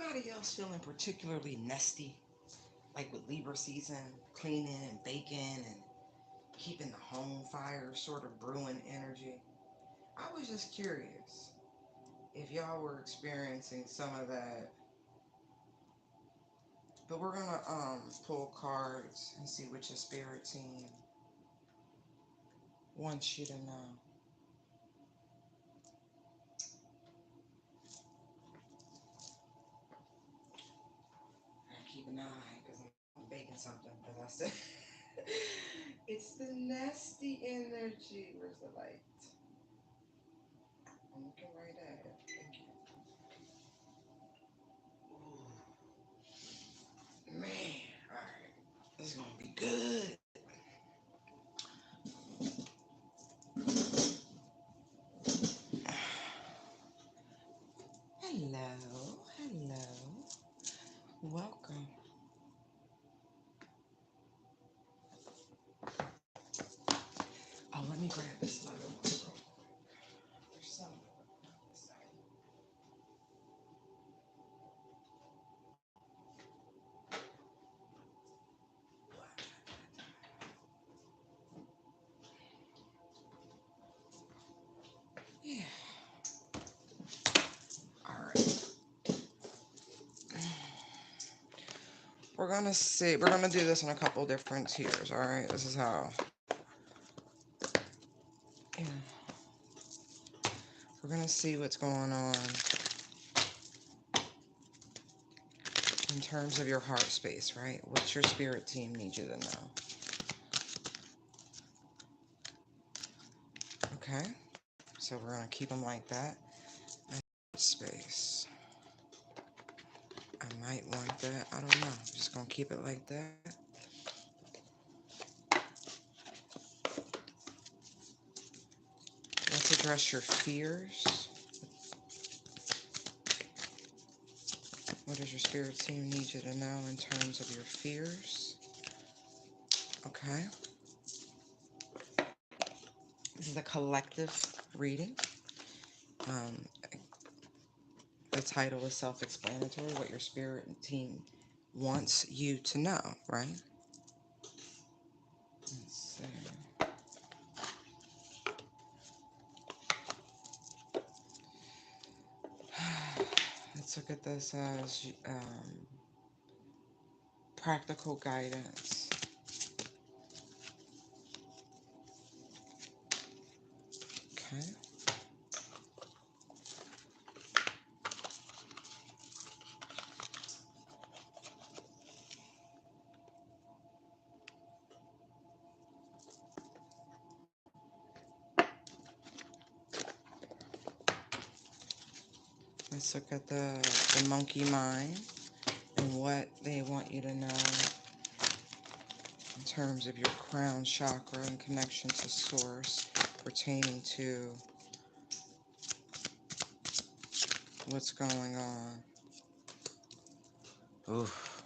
Anybody else feeling particularly nesty, like with Libra season, cleaning and baking and keeping the home fire sort of brewing energy? I was just curious if y'all were experiencing some of that. But we're gonna pull cards and see what your spirit team wants you to know. I keep an eye because I'm baking something. Because I said it's the nasty energy. Where's the light? I'm looking right at it. Thank you. Ooh, man, all right, this is gonna be good. Hello, hello, welcome. Oh, let me grab this other one real quick. There's some on this side. Yeah. All right. We're gonna see. We're gonna do this in a couple different tiers. All right. This is how. Yeah. We're gonna see what's going on in terms of your heart space, right? What's your spirit team need you to know? Okay. So we're gonna keep them like that. And space. I might want that. I don't know. I'm just gonna keep it like that. Let's address your fears. What does your spirit team need you to know in terms of your fears? Okay. This is a collective reading. Um, the title is self-explanatory. What your spirit team wants you to know, right? Let's see. Let's look at this as practical guidance. Okay. Let's look at the monkey mind and what they want you to know in terms of your crown chakra and connection to source pertaining to what's going on. Oof.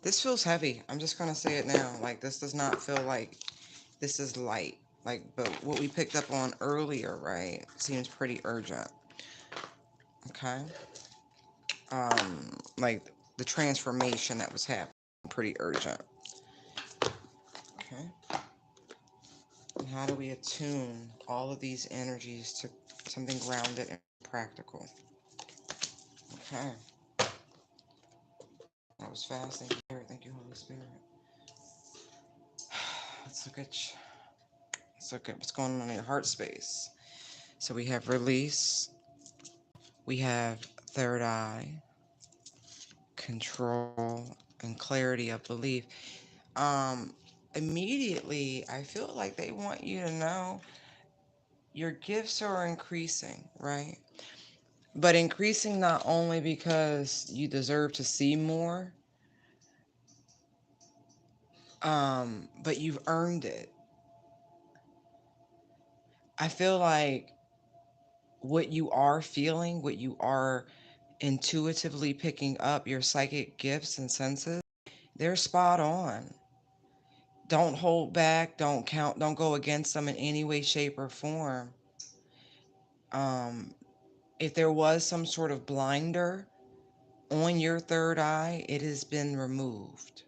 This feels heavy. I'm just gonna say it now. Like, this does not feel like this is light. Like, but what we picked up on earlier, right, seems pretty urgent. Okay. Like the transformation that was happening, pretty urgent. Okay. And how do we attune all of these energies to something grounded and practical? Okay. That was fast. Thank you, Spirit. Thank you, Holy Spirit. Let's look at what's going on in your heart space. So we have release. We have third eye, control, and clarity of belief. Um, Immediately, I feel like they want you to know your gifts are increasing, right? But increasing not only because you deserve to see more, but you've earned it. I feel like what you are feeling, what you are intuitively picking up, your psychic gifts and senses, they're spot on. Don't hold back, don't count, don't go against them in any way, shape, or form. Um, if there was some sort of blinder, On your third eye, it has been removed.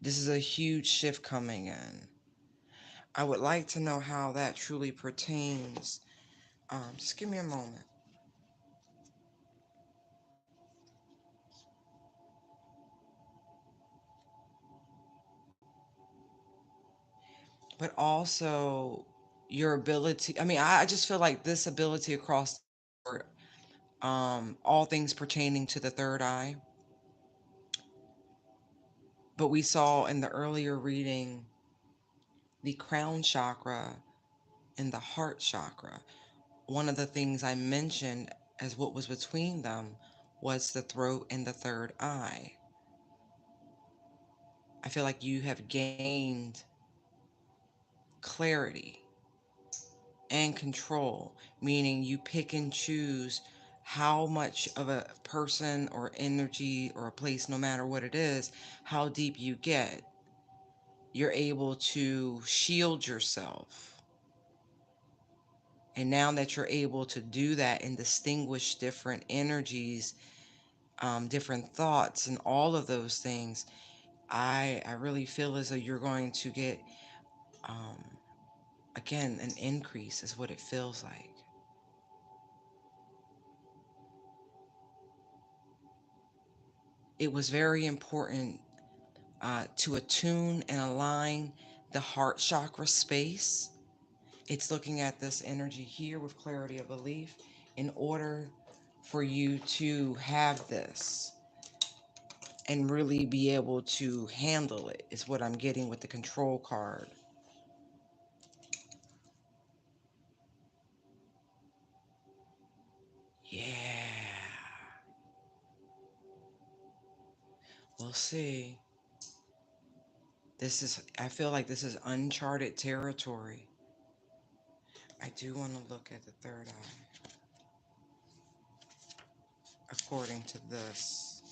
This is a huge shift coming in. I would like to know how that truly pertains. Just give me a moment. But also your ability. I mean, I just feel like this ability across the board, all things pertaining to the third eye. But we saw in the earlier reading the crown chakra and the heart chakra. One of the things I mentioned as what was between them was the throat and the third eye. I feel like you have gained clarity and control, meaning you pick and choose how much of a person or energy or a place, no matter what it is, how deep you get. You're able to shield yourself. And now that you're able to do that and distinguish different energies, different thoughts, and all of those things, I really feel as though you're going to get, um, again, an increase, is what it feels like. It was very important to attune and align the heart chakra space. It's looking at this energy here with clarity of belief in order for you to have this and really be able to handle it, is what I'm getting with the control card. Yeah, we'll see. I feel like this is uncharted territory. I do want to look at the third eye according to this,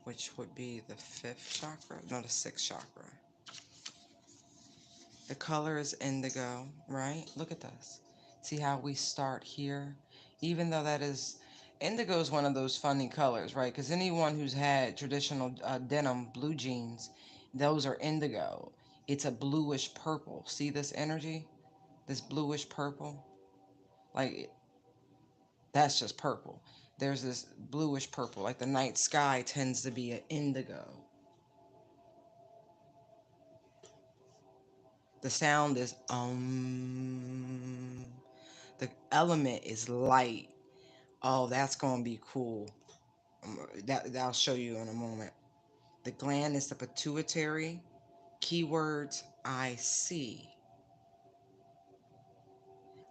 which would be the fifth chakra, no, the sixth chakra. The color is indigo, right? Look at this. See how we start here? Even though that is, indigo is one of those funny colors, right? Because anyone who's had traditional denim, blue jeans, those are indigo. It's a bluish purple. See this energy? This bluish purple? Like, that's just purple. There's this bluish purple. Like the night sky tends to be an indigo. The sound is The element is light. Oh, that's gonna be cool. That I'll show you in a moment. The gland is the pituitary. Keywords I see.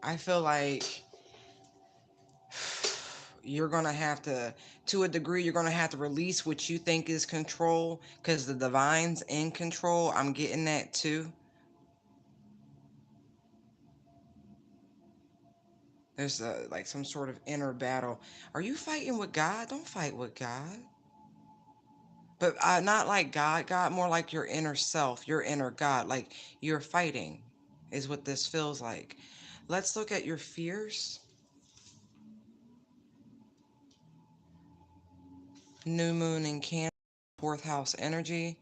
I feel like you're gonna have to a degree, you're gonna have to release what you think is control, because the divine's in control. I'm getting that too. There's like some sort of inner battle. Are you fighting with God? Don't fight with God. But not like God, more like your inner self, your inner God. Like you're fighting, is what this feels like. Let's look at your fears. New moon in Cancer, fourth house energy.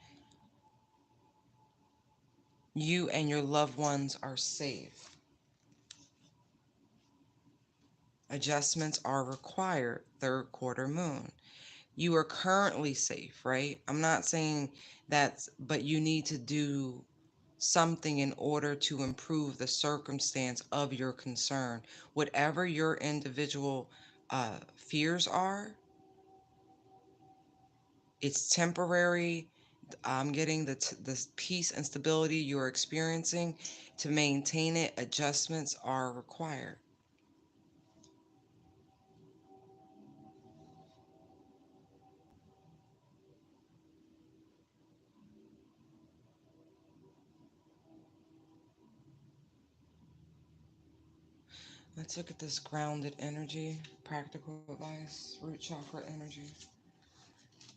You and your loved ones are safe. Adjustments are required, third quarter moon. You are currently safe, right? I'm not saying that's, but you need to do something in order to improve the circumstance of your concern. Whatever your individual fears are, it's temporary. I'm getting the peace and stability you're experiencing. To maintain it, adjustments are required. Let's look at this grounded energy, practical advice, root chakra energy,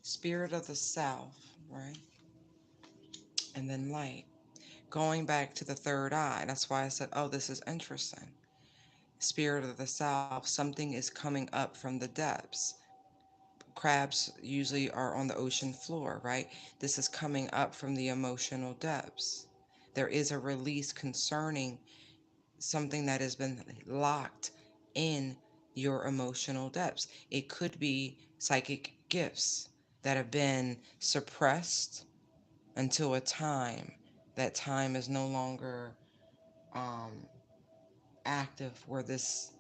spirit of the south, right? And then light. Going back to the third eye, that's why I said, oh, this is interesting. Spirit of the south, something is coming up from the depths. Crabs usually are on the ocean floor, right? This is coming up from the emotional depths. There is a release concerning something that has been locked in your emotional depths. It could be psychic gifts that have been suppressed until a time. That time is no longer um, active where this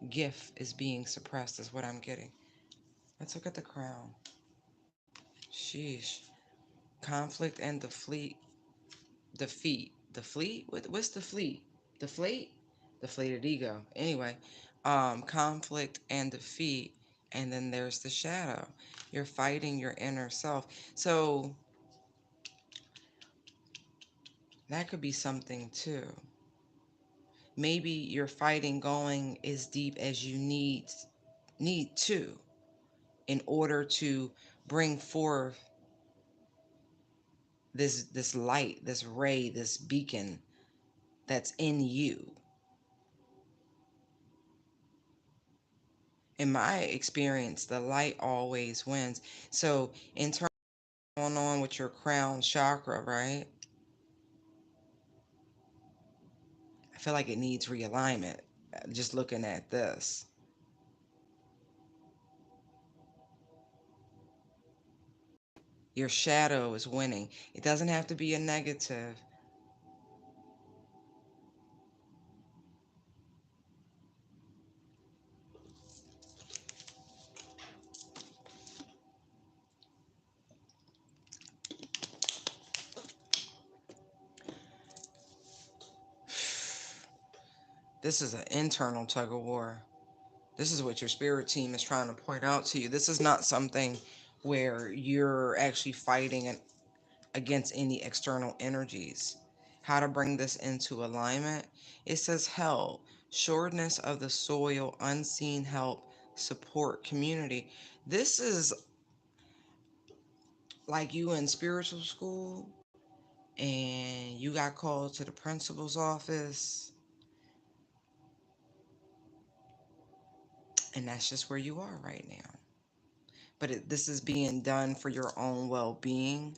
gift is being suppressed, is what I'm getting. Let's look at the crown. Sheesh. Conflict and defeat. The fleet? What's the fleet? Deflate? Deflated ego. Anyway, conflict and defeat. And then there's the shadow. You're fighting your inner self. So that could be something too. Maybe you're fighting going as deep as you need to in order to bring forth this light, this ray, this beacon that's in you. In my experience, the light always wins. So in terms of what's going on with your crown chakra, right? I feel like it needs realignment. Just looking at this. Your shadow is winning. It doesn't have to be a negative. This is an internal tug of war. This is what your spirit team is trying to point out to you. This is not something where you're actually fighting against any external energies. How to bring this into alignment? It says help, shortness of the soil, unseen help, support, community. This is like you in spiritual school and you got called to the principal's office, and that's just where you are right now. But this is being done for your own well-being,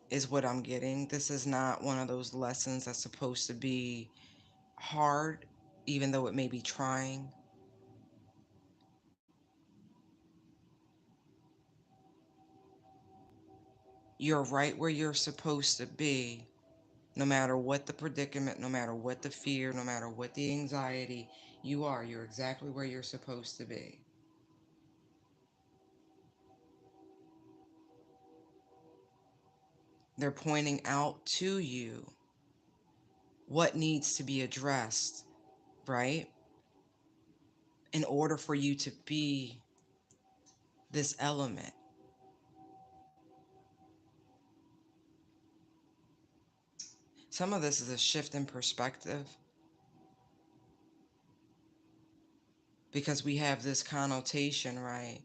is what I'm getting. This is not one of those lessons that's supposed to be hard, even though it may be trying. You're right where you're supposed to be, no matter what the predicament, no matter what the fear, no matter what the anxiety. You're exactly where you're supposed to be. They're pointing out to you what needs to be addressed, right? In order for you to be this element. Some of this is a shift in perspective because we have this connotation, right?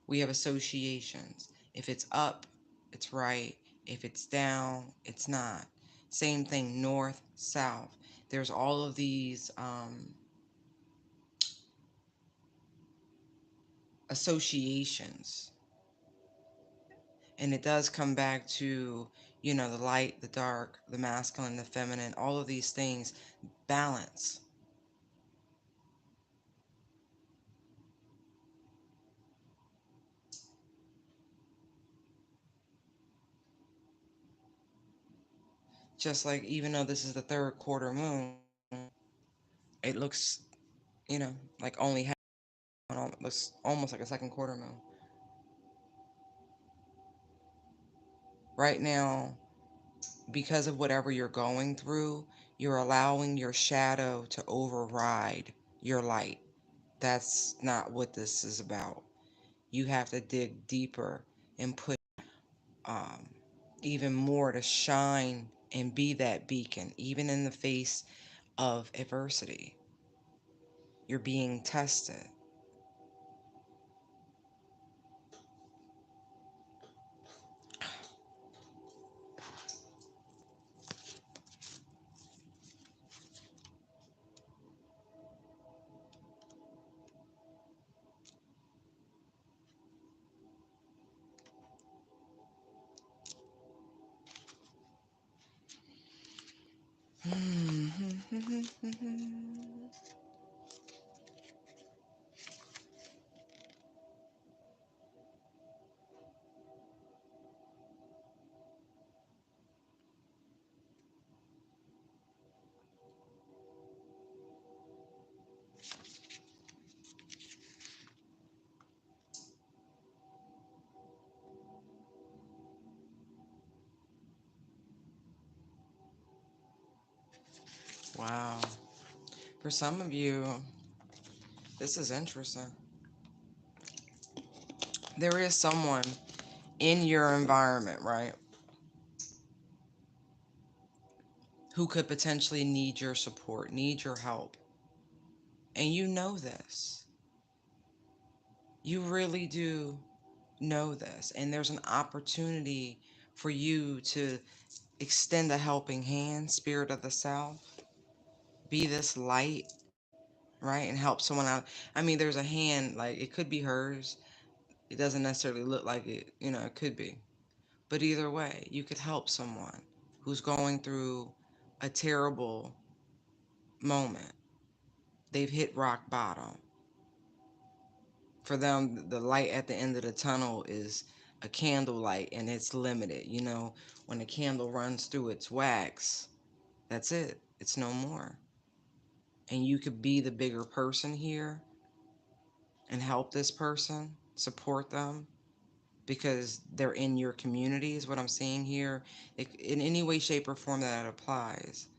We have associations. If it's up, it's right. If it's down, it's not. Same thing, north, south. There's all of these associations. And it does come back to, the light, the dark, the masculine, the feminine, all of these things, balance. Just like even though this is the third quarter moon, it looks, like only half, looks almost like a second quarter moon. Right now, because of whatever you're going through, you're allowing your shadow to override your light. That's not what this is about. You have to dig deeper and put um, even more to shine and be that beacon, even in the face of adversity. You're being tested. Wow. For some of you, this is interesting. There is someone in your environment, right, who could potentially need your support, need your help. And you know this. You really do know this. And there's an opportunity for you to extend a helping hand, Spirit of the South. Be this light, right? And help someone out. I mean, there's a hand, like it could be hers. It doesn't necessarily look like it, it could be. But either way, you could help someone who's going through a terrible moment. They've hit rock bottom. For them, the light at the end of the tunnel is a candle light and it's limited. When a candle runs through its wax, that's it. It's no more. And you could be the bigger person here and help this person, support them because they're in your community, is what I'm seeing here. In any way, shape, or form that it applies.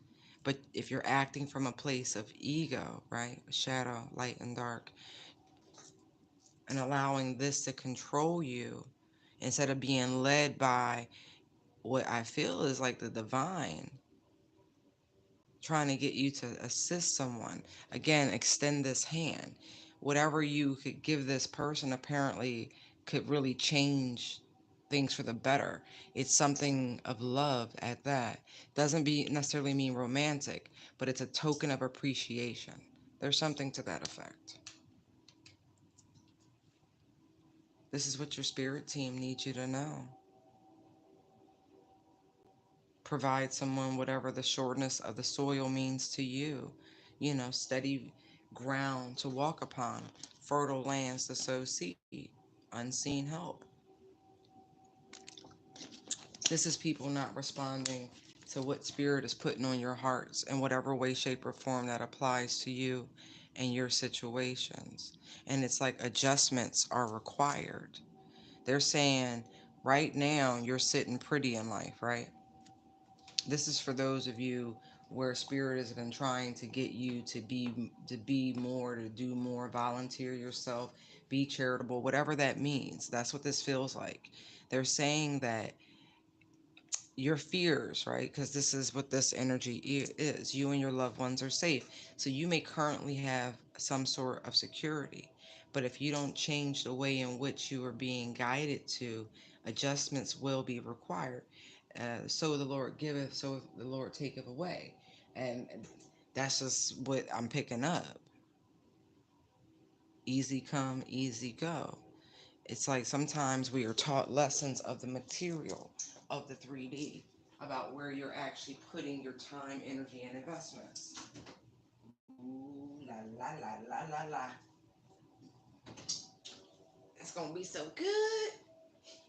But if you're acting from a place of ego, right? Shadow, light, and dark, and allowing this to control you instead of being led by what I feel is like the divine trying to get you to assist someone. Again, extend this hand. Whatever you could give this person apparently could really change things for the better. It's something of love at that. Doesn't be necessarily mean romantic, but it's a token of appreciation. There's something to that effect. This is what your spirit team needs you to know. Provide someone whatever the shortness of the soil means to you. Steady ground to walk upon, fertile lands to sow seed, unseen help. This is people not responding to what spirit is putting on your hearts in whatever way, shape, or form that applies to you and your situations. And it's like adjustments are required. They're saying, right now, you're sitting pretty in life, right? This is for those of you where spirit has been trying to get you to be more, to do more, volunteer yourself, be charitable, whatever that means. That's what this feels like. They're saying that your fears, right? Because this is what this energy is. You and your loved ones are safe. So you may currently have some sort of security. But if you don't change the way in which you are being guided to, adjustments will be required. So the Lord giveth, so the Lord taketh away. And that's just what I'm picking up. Easy come, easy go. It's like sometimes we are taught lessons of the material of the 3D about where you're actually putting your time, energy, and investments. Ooh, la la la la la la. It's gonna be so good.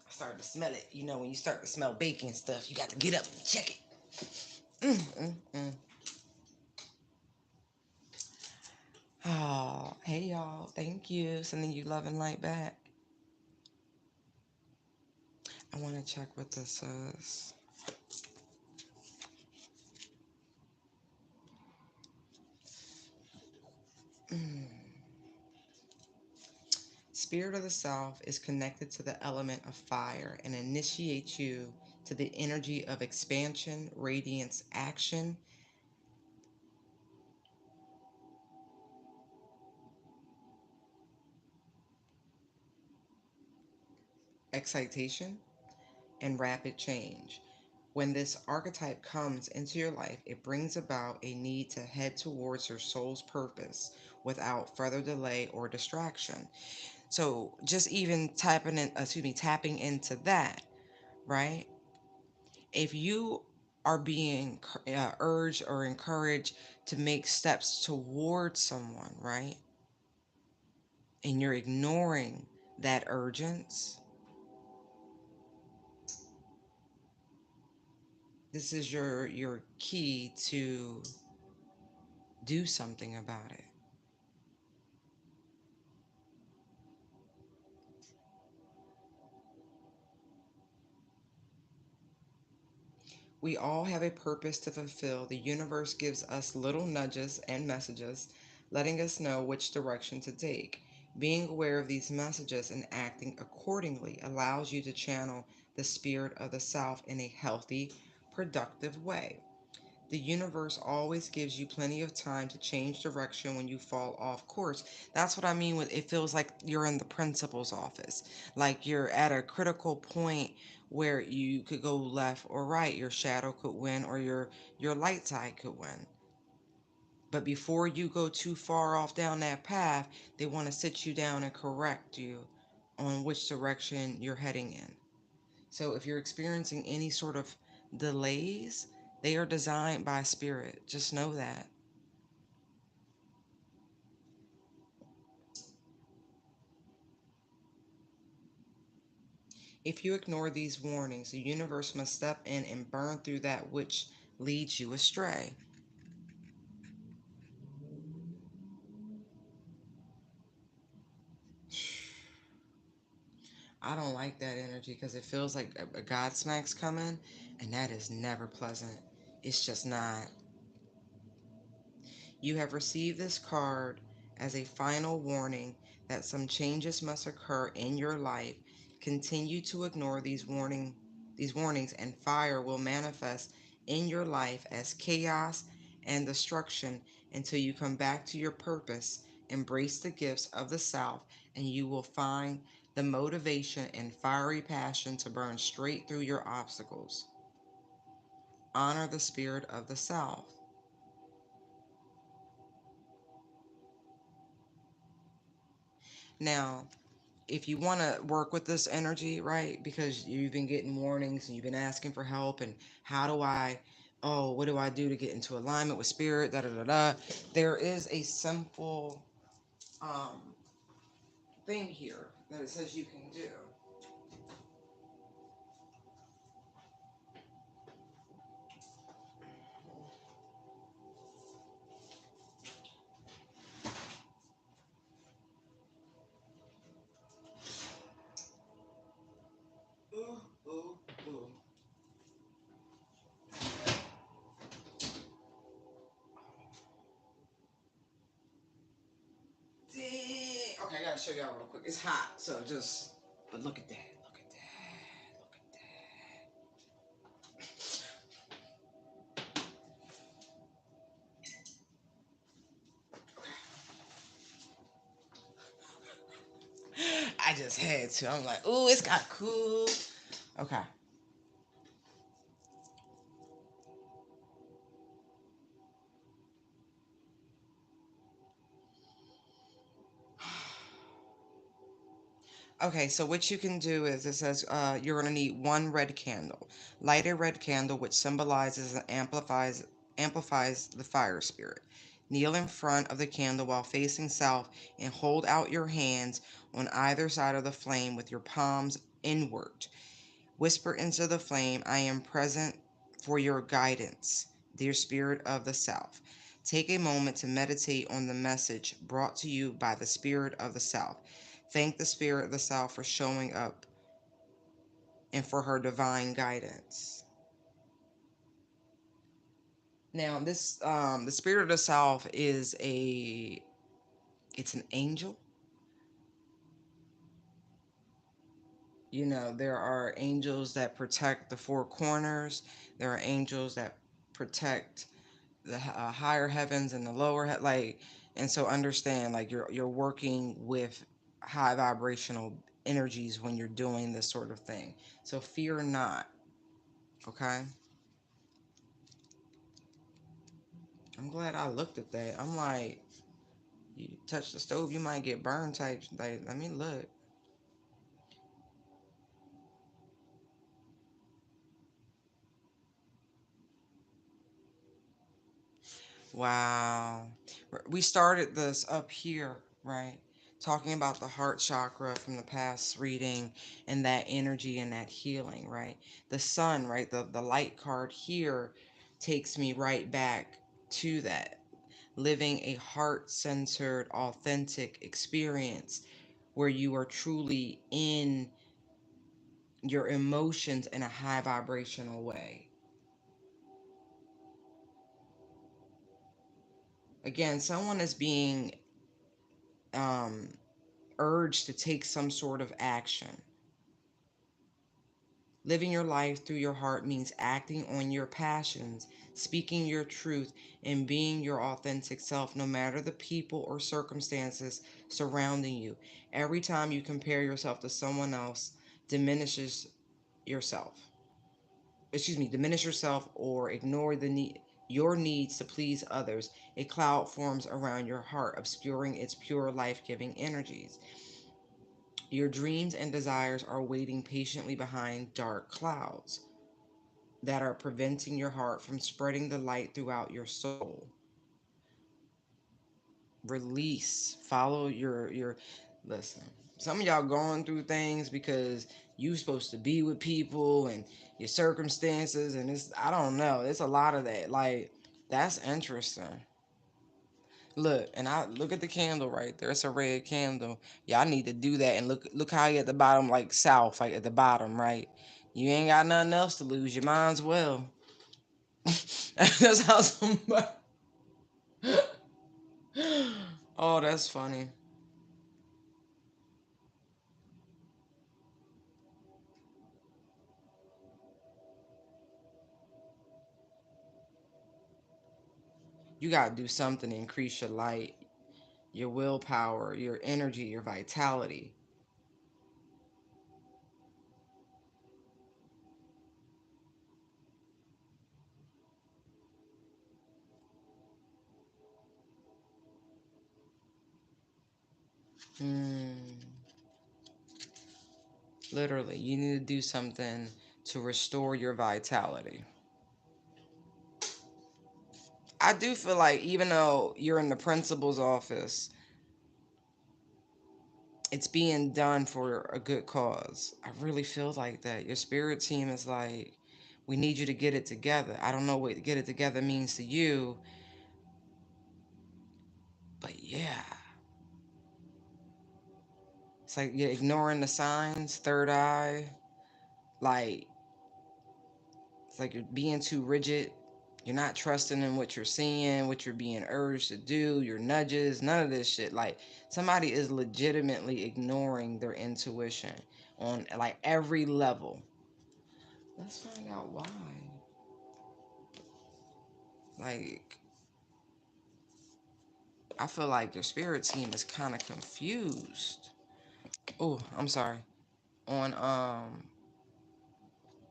I started to smell it. When you start to smell bacon stuff, you got to get up and check it. Mm. Oh, hey y'all. Thank you. Sending you love and light back. I want to check what this is. Mm. Spirit of the South is connected to the element of fire and initiates you to the energy of expansion, radiance, action, excitation, and rapid change. When this archetype comes into your life, it brings about a need to head towards your soul's purpose without further delay or distraction. So just even tapping into that, right? If you are being urged or encouraged to make steps towards someone, right? And you're ignoring that urgence, this is your key to do something about it. We all have a purpose to fulfill. The universe gives us little nudges and messages, letting us know which direction to take. Being aware of these messages and acting accordingly allows you to channel the spirit of the South in a healthy, productive way. The universe always gives you plenty of time to change direction when you fall off course. That's what I mean with it feels like you're in the principal's office. Like you're at a critical point where you could go left or right. Your shadow could win or your light side could win. But before you go too far off down that path, they want to sit you down and correct you on which direction you're heading in. So if you're experiencing any sort of delays, they are designed by spirit. Just know that. If you ignore these warnings, the universe must step in and burn through that which leads you astray. I don't like that energy because it feels like a Godsmack's coming, and that is never pleasant. It's just not. You have received this card as a final warning that some changes must occur in your life. Continue to ignore these warnings and fire will manifest in your life as chaos and destruction until you come back to your purpose. Embrace the gifts of the South and you will find the motivation and fiery passion to burn straight through your obstacles. Honor the spirit of the South. Now, if you want to work with this energy, right, because you've been getting warnings and you've been asking for help, and how do I, oh, what do I do to get into alignment with spirit, da da da da, there is a simple um, thing here that it says you can do. Ooh, ooh, ooh. Dang. Okay, I gotta show y'all real quick. It's hot, so just, but look at that, look at that, look at that. I just had to. I'm like, ooh, it's got cool. Okay. Okay, so what you can do is it says you're going to need one red candle. Light a red candle, which symbolizes and amplifies the fire spirit. Kneel in front of the candle while facing south and hold out your hands on either side of the flame with your palms inward. Whisper into the flame, I am present for your guidance, dear spirit of the South. Take a moment to meditate on the message brought to you by the spirit of the South. Thank the spirit of the South for showing up and for her divine guidance. Now, this the spirit of the South is it's an angel. You know, there are angels that protect the four corners. There are angels that protect the higher heavens and the lower like, and so understand like you're working with high vibrational energies when you're doing this sort of thing. So fear not. Okay. I'm glad I looked at that. I'm like, you touch the stove, you might get burned type. Like, let me look. Wow. We started this up here, right? Talking about the heart chakra from the past reading and that energy and that healing, right? The sun, right? The light card here takes me right back to that. Living a heart centered, authentic experience where you are truly in your emotions in a high vibrational way. Again, someone is being um, urged to take some sort of action. Living your life through your heart means acting on your passions, speaking your truth, and being your authentic self, no matter the people or circumstances surrounding you. Every time you compare yourself to someone else, diminishes yourself. Diminish yourself or ignore your needs to please others. A cloud forms around your heart, obscuring its pure life-giving energies. Your dreams and desires are waiting patiently behind dark clouds that are preventing your heart from spreading the light throughout your soul. Release. Follow your listen. Some of y'all going through things because you supposed to be with people and your circumstances and it's I don't know. It's a lot of that. Like that's interesting. Look, and I look at the candle right there. It's a red candle. Y'all need to do that and look how you at the bottom, like south, like at the bottom, right? You ain't got nothing else to lose. You might as well. That's how somebody. Oh, that's funny. You gotta do something to increase your light, your willpower, your energy, your vitality. Mm, literally, you need to do something to restore your vitality. I do feel like even though you're in the principal's office, it's being done for a good cause. I really feel like that. Your spirit team is like, we need you to get it together. I don't know what get it together means to you, but yeah. It's like you're ignoring the signs, third eye. Like, it's like you're being too rigid. You're not trusting in what you're seeing, what you're being urged to do, your nudges, none of this shit. Like, somebody is legitimately ignoring their intuition on like every level. Let's find out why. Like, I feel like your spirit team is kind of confused. Oh, I'm sorry. On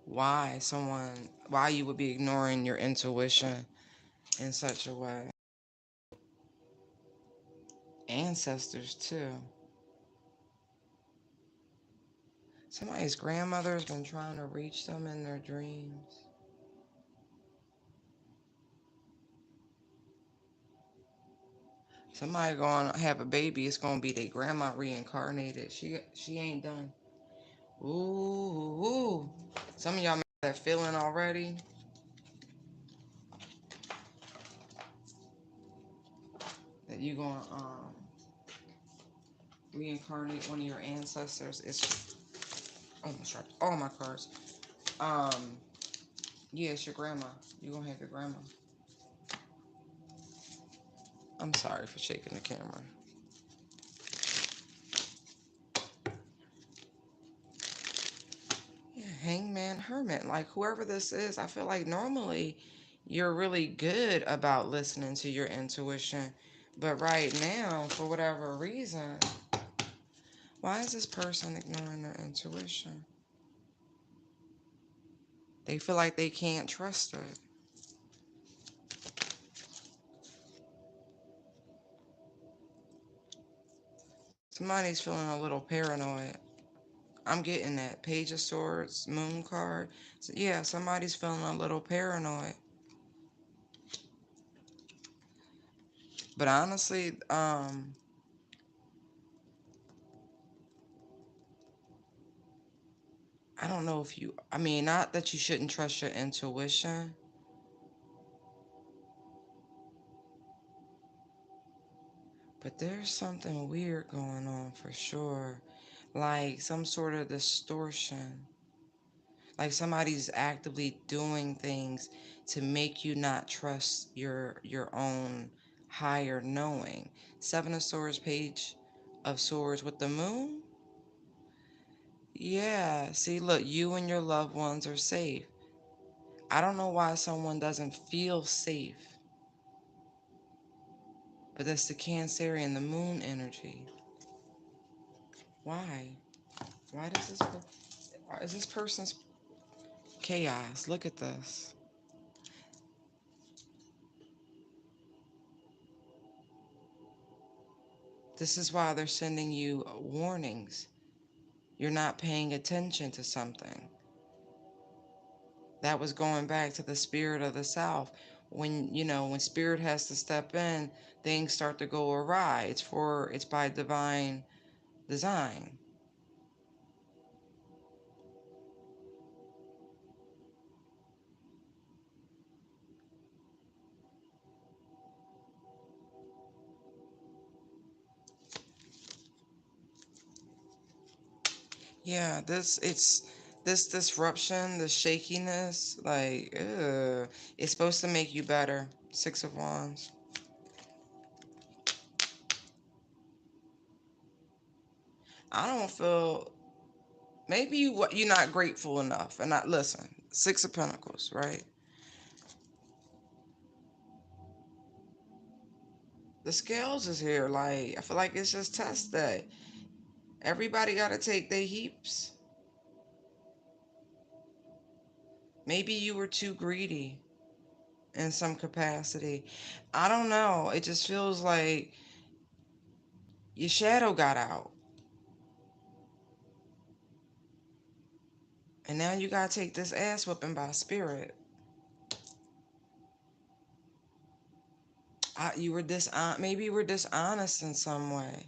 why you would be ignoring your intuition in such a way. Ancestors too. Somebody's grandmother has been trying to reach them in their dreams. Somebody gonna have a baby. It's gonna be their grandma reincarnated. She ain't done. Ooh. Some of y'all have that feeling already that you gonna reincarnate one of your ancestors. It's almost dropped all my cards. Um, yeah, it's your grandma. You gonna have your grandma. I'm sorry for shaking the camera. Yeah, hangman, hermit, like whoever this is, I feel like normally you're really good about listening to your intuition. But right now, for whatever reason, why is this person ignoring their intuition? They feel like they can't trust it. Somebody's feeling a little paranoid. I'm getting that. Page of Swords, Moon card. So yeah, somebody's feeling a little paranoid. But honestly, I don't know if you, I mean, not that you shouldn't trust your intuition, but there's something weird going on for sure. Like some sort of distortion. Like somebody's actively doing things to make you not trust your own higher knowing. Seven of Swords, Page of Swords with the moon. Yeah, see, look, you and your loved ones are safe. I don't know why someone doesn't feel safe, but that's the Cancerian, the moon energy. Why? Why does this? Why is this person's chaos? Look at this. This is why they're sending you warnings. You're not paying attention to something. That was going back to the spirit of the South. When spirit has to step in, things start to go awry. It's by divine design. Yeah, this disruption, this shakiness, like, it's supposed to make you better. Six of Wands. I don't feel maybe you're not grateful enough and not listen. Six of Pentacles, right? The scales is here. Like, I feel like it's just test day. Everybody got to take their heaps. Maybe you were too greedy in some capacity. I don't know. It just feels like your shadow got out. And now you got to take this ass whipping by spirit. Maybe you were dishonest in some way.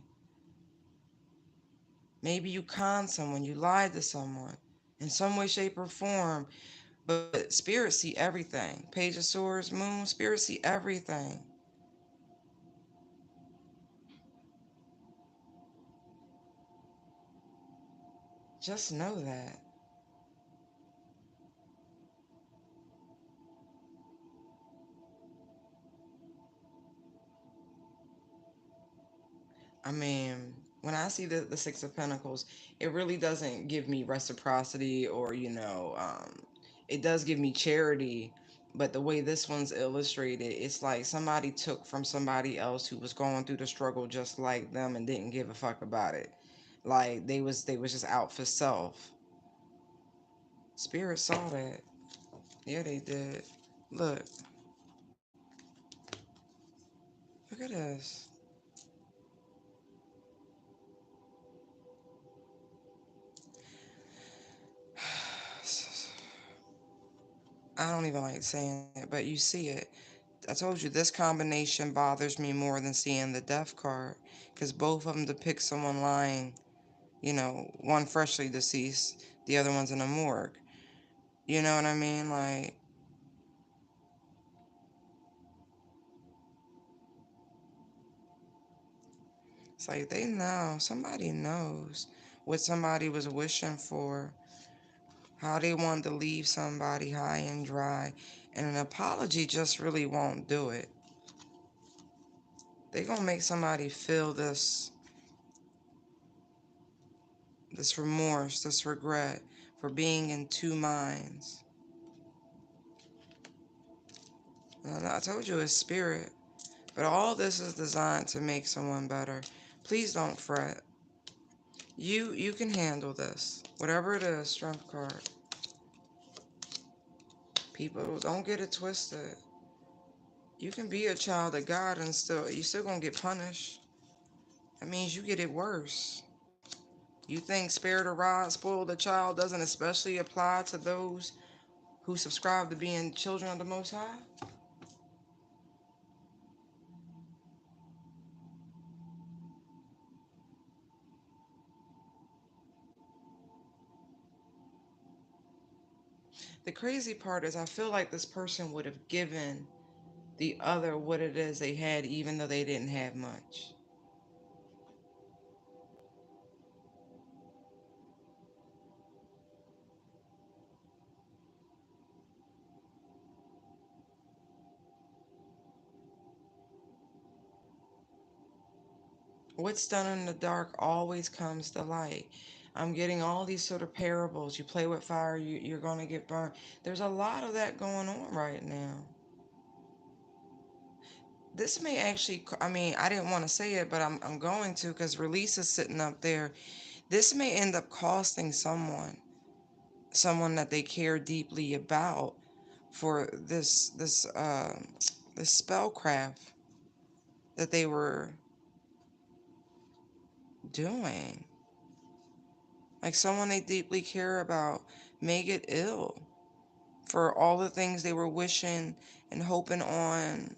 Maybe you conned someone, you lied to someone in some way, shape, or form. But spirits see everything. Page of Swords, Moon, spirits see everything. Just know that. I mean, when I see the Six of Pentacles, it really doesn't give me reciprocity or, it does give me charity. But the way this one's illustrated, it's like somebody took from somebody else who was going through the struggle just like them and didn't give a fuck about it. Like they was just out for self. Spirit saw that. Yeah, they did. Look, look at this. I don't even like saying it, but you see it. I told you this combination bothers me more than seeing the death card because both of them depict someone lying, one freshly deceased, the other one's in a morgue. You know what I mean? Like, it's like they know, somebody knows what somebody was wishing for, how they wanted to leave somebody high and dry, and an apology just really won't do it. They're gonna make somebody feel this remorse, this regret for being in two minds. And I told you it's spirit, but all this is designed to make someone better. Please don't fret. You can handle this. Whatever it is, strength card. People don't get it twisted. You can be a child of God and you still gonna get punished. That means you get it worse. You think spirit of rod spoil the child doesn't especially apply to those who subscribe to being children of the Most High? The crazy part is I feel like this person would have given the other what it is they had even though they didn't have much. What's done in the dark always comes to light. I'm getting all these sort of parables. You play with fire, you're going to get burned. There's a lot of that going on right now. This may actually, I mean, I didn't want to say it, but I'm going to, because Release is sitting up there. This may end up costing someone that they care deeply about, for this spellcraft that they were doing. Like someone they deeply care about may get ill for all the things they were wishing and hoping on.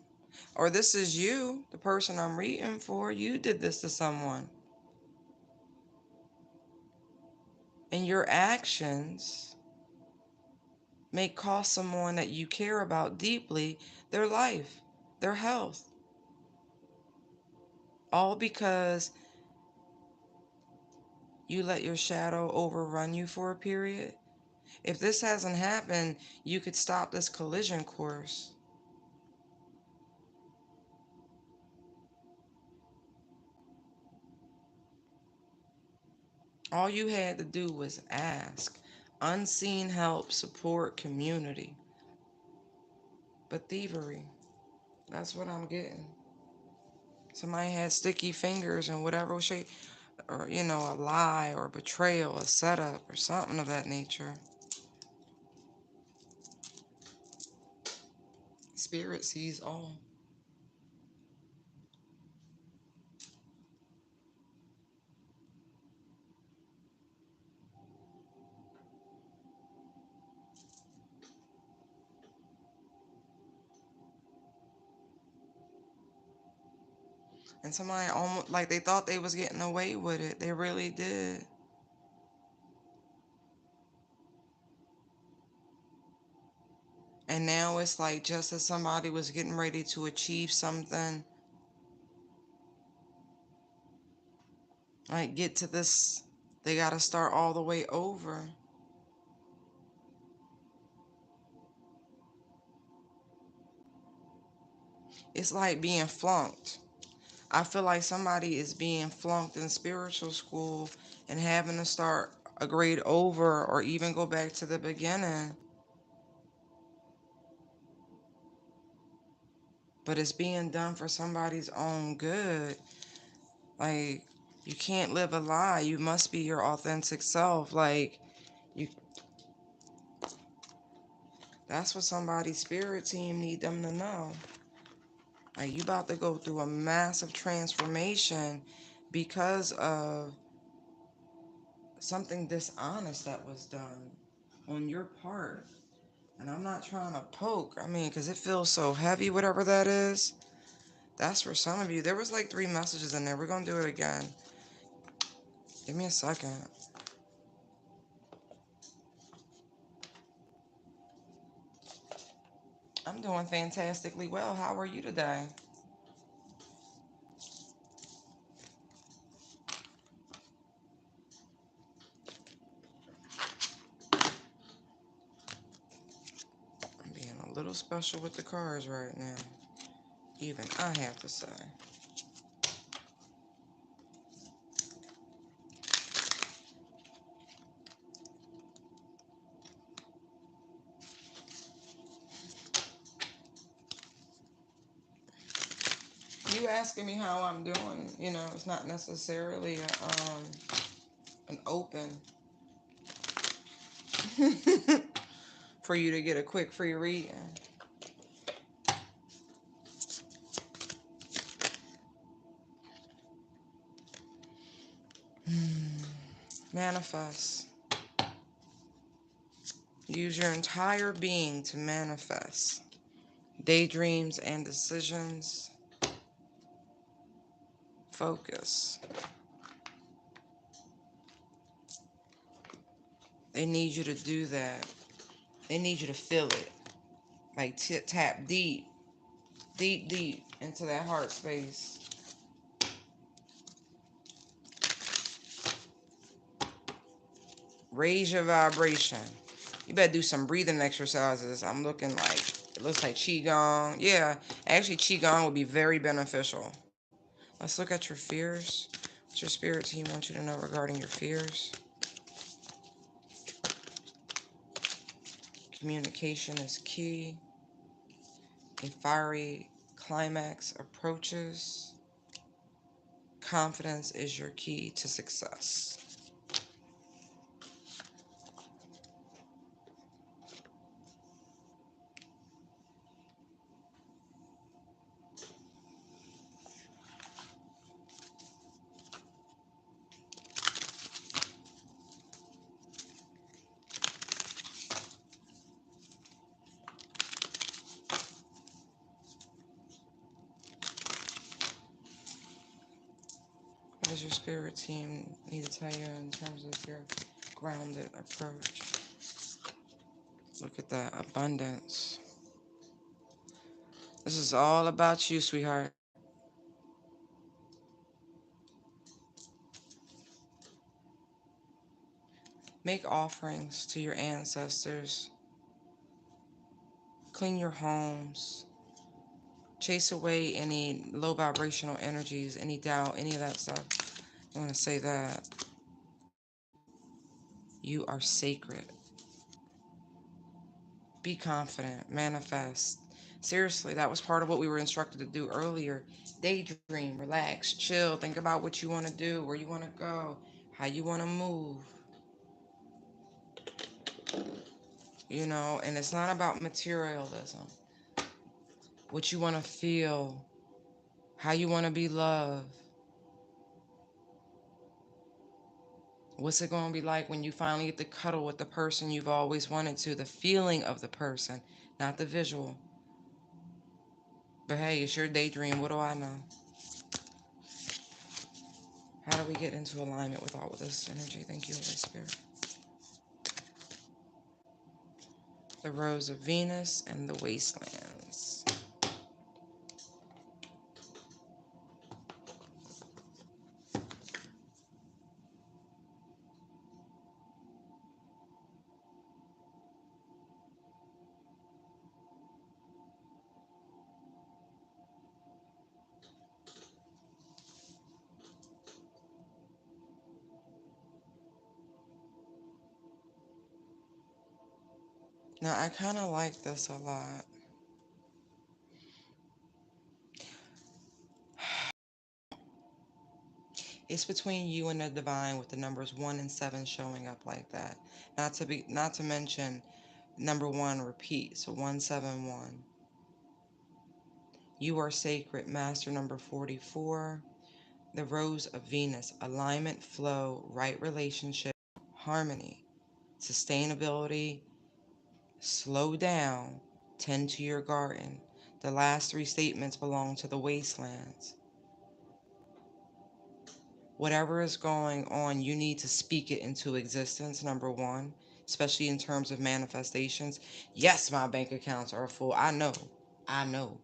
Or this is you, the person I'm reading for. You did this to someone. And your actions may cost someone that you care about deeply their life, their health. All because you let your shadow overrun you for a period. If this hasn't happened, you could stop this collision course. All you had to do was ask. Unseen help, support, community. But thievery, that's what I'm getting. Somebody had sticky fingers in whatever shape, or, a lie or betrayal, a setup, or something of that nature. Spirit sees all. And somebody almost, like, they thought they was getting away with it. They really did. And now it's like, just as somebody was getting ready to achieve something, like get to this, they got to start all the way over. It's like being flunked. I feel like somebody is being flunked in spiritual school and having to start a grade over or even go back to the beginning. But it's being done for somebody's own good. Like, you can't live a lie. You must be your authentic self. Like, you that's what somebody's spirit team need them to know. Like, you about to go through a massive transformation because of something dishonest that was done on your part. And I'm not trying to poke, I mean, because it feels so heavy, whatever that is. That's for some of you. There was like 3 messages in there. We're going to do it again. Give me a second. I'm doing fantastically well. How are you today? I'm being a little special with the cards right now. Even I have to say. You asking me how I'm doing, it's not necessarily an open for you to get a quick free reading. Manifest. Use your entire being to manifest. Daydreams and decisions. Focus. They need you to do that. They need you to feel it. Like tap deep, deep, deep into that heart space. Raise your vibration. You better do some breathing exercises. I'm looking like, it looks like Qigong. Yeah, actually Qigong would be very beneficial. Let's look at your fears. What your spirit team wants you to know regarding your fears. Communication is key. A fiery climax approaches. Confidence is your key to success. What does your spirit team need to tell you in terms of your grounded approach? Look at that abundance. This is all about you, sweetheart. Make offerings to your ancestors. Clean your homes. Chase away any low vibrational energies, any doubt, any of that stuff. I want to say that you are sacred. Be confident. Manifest. Seriously, that was part of what we were instructed to do earlier. Daydream, relax, chill, think about what you want to do, where you want to go, how you want to move. And it's not about materialism. What you want to feel, how you want to be loved. What's it going to be like when you finally get to cuddle with the person you've always wanted to? The feeling of the person, not the visual. But hey, it's your daydream. What do I know? How do we get into alignment with all of this energy? Thank you, Holy Spirit. The Rose of Venus and the Wastelands. Now, I kind of like this a lot. It's between you and the divine with the numbers 1 and 7 showing up like that. Not to mention number 1 repeat. So 171. You are sacred, master number 44. The Rose of Venus, alignment, flow, right relationship, harmony, sustainability, slow down, tend to your garden. The last 3 statements belong to the wastelands. Whatever is going on, you need to speak it into existence, number 1, especially in terms of manifestations. Yes, my bank accounts are full. I know. I know.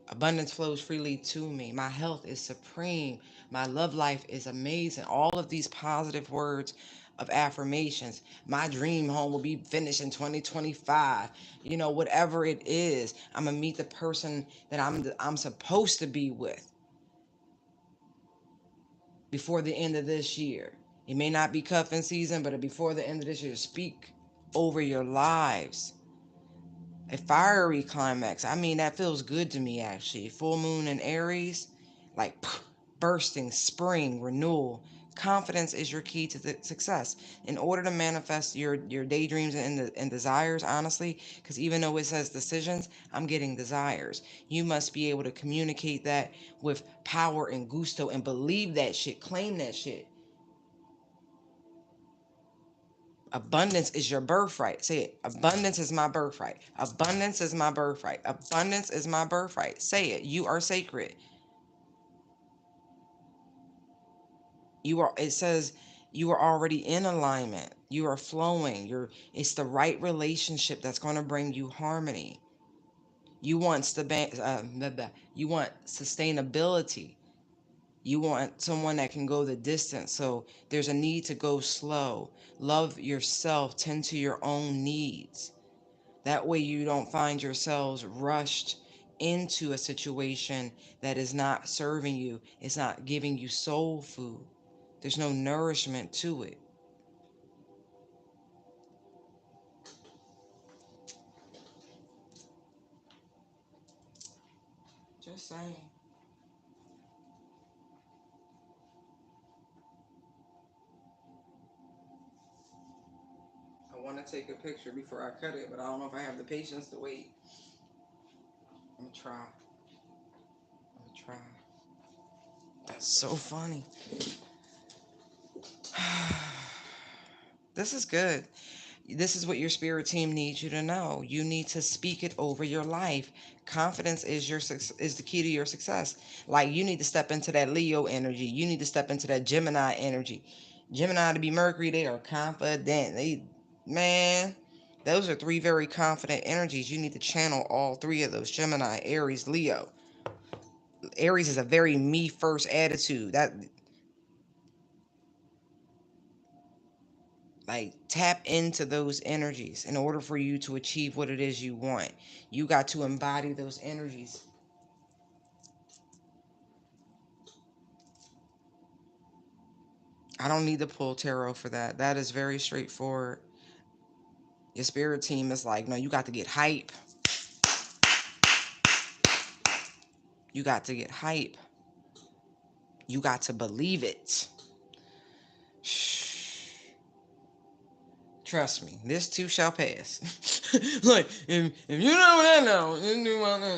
Abundance flows freely to me. My health is supreme. My love life is amazing. All of these positive words of affirmations. My dream home will be finished in 2025. Whatever it is, I'm gonna meet the person that I'm supposed to be with before the end of this year. It may not be cuffing season, but before the end of this year, speak over your lives. A fiery climax. I mean, that feels good to me, actually. Full moon in Aries, like bursting, spring, renewal. Confidence is your key to the success. In order to manifest your daydreams and desires, honestly, because even though it says decisions, I'm getting desires. You must be able to communicate that with power and gusto and believe that shit, claim that shit. Abundance is your birthright. Say it. Abundance is my birthright. Abundance is my birthright. Abundance is my birthright. Say it. You are sacred. It says you are already in alignment. You are flowing. It's the right relationship that's going to bring you harmony. You want you want sustainability. You want someone that can go the distance. So there's a need to go slow. Love yourself. Tend to your own needs. That way you don't find yourselves rushed into a situation that is not serving you. It's not giving you soul food. There's no nourishment to it. Just saying. I want to take a picture before I cut it, but I don't know if I have the patience to wait. I'm gonna try. I'm gonna try. That's so funny. This is good. This is what your spirit team needs you to know. You need to speak it over your life. Confidence is the key to your success. Like, you need to step into that Leo energy. You need to step into that Gemini energy. Gemini to be Mercury, they are confident. Man, those are three very confident energies. You need to channel all three of those: Gemini, Aries, Leo. Aries is a very me first attitude. That, like, tap into those energies in order for you to achieve what it is you want. You got to embody those energies. I don't need to pull tarot for that. That is very straightforward. Your spirit team is like, no, you got to get hype. You got to get hype. You got to believe it. Shh. Trust me, this too shall pass. Like, if you know what I know,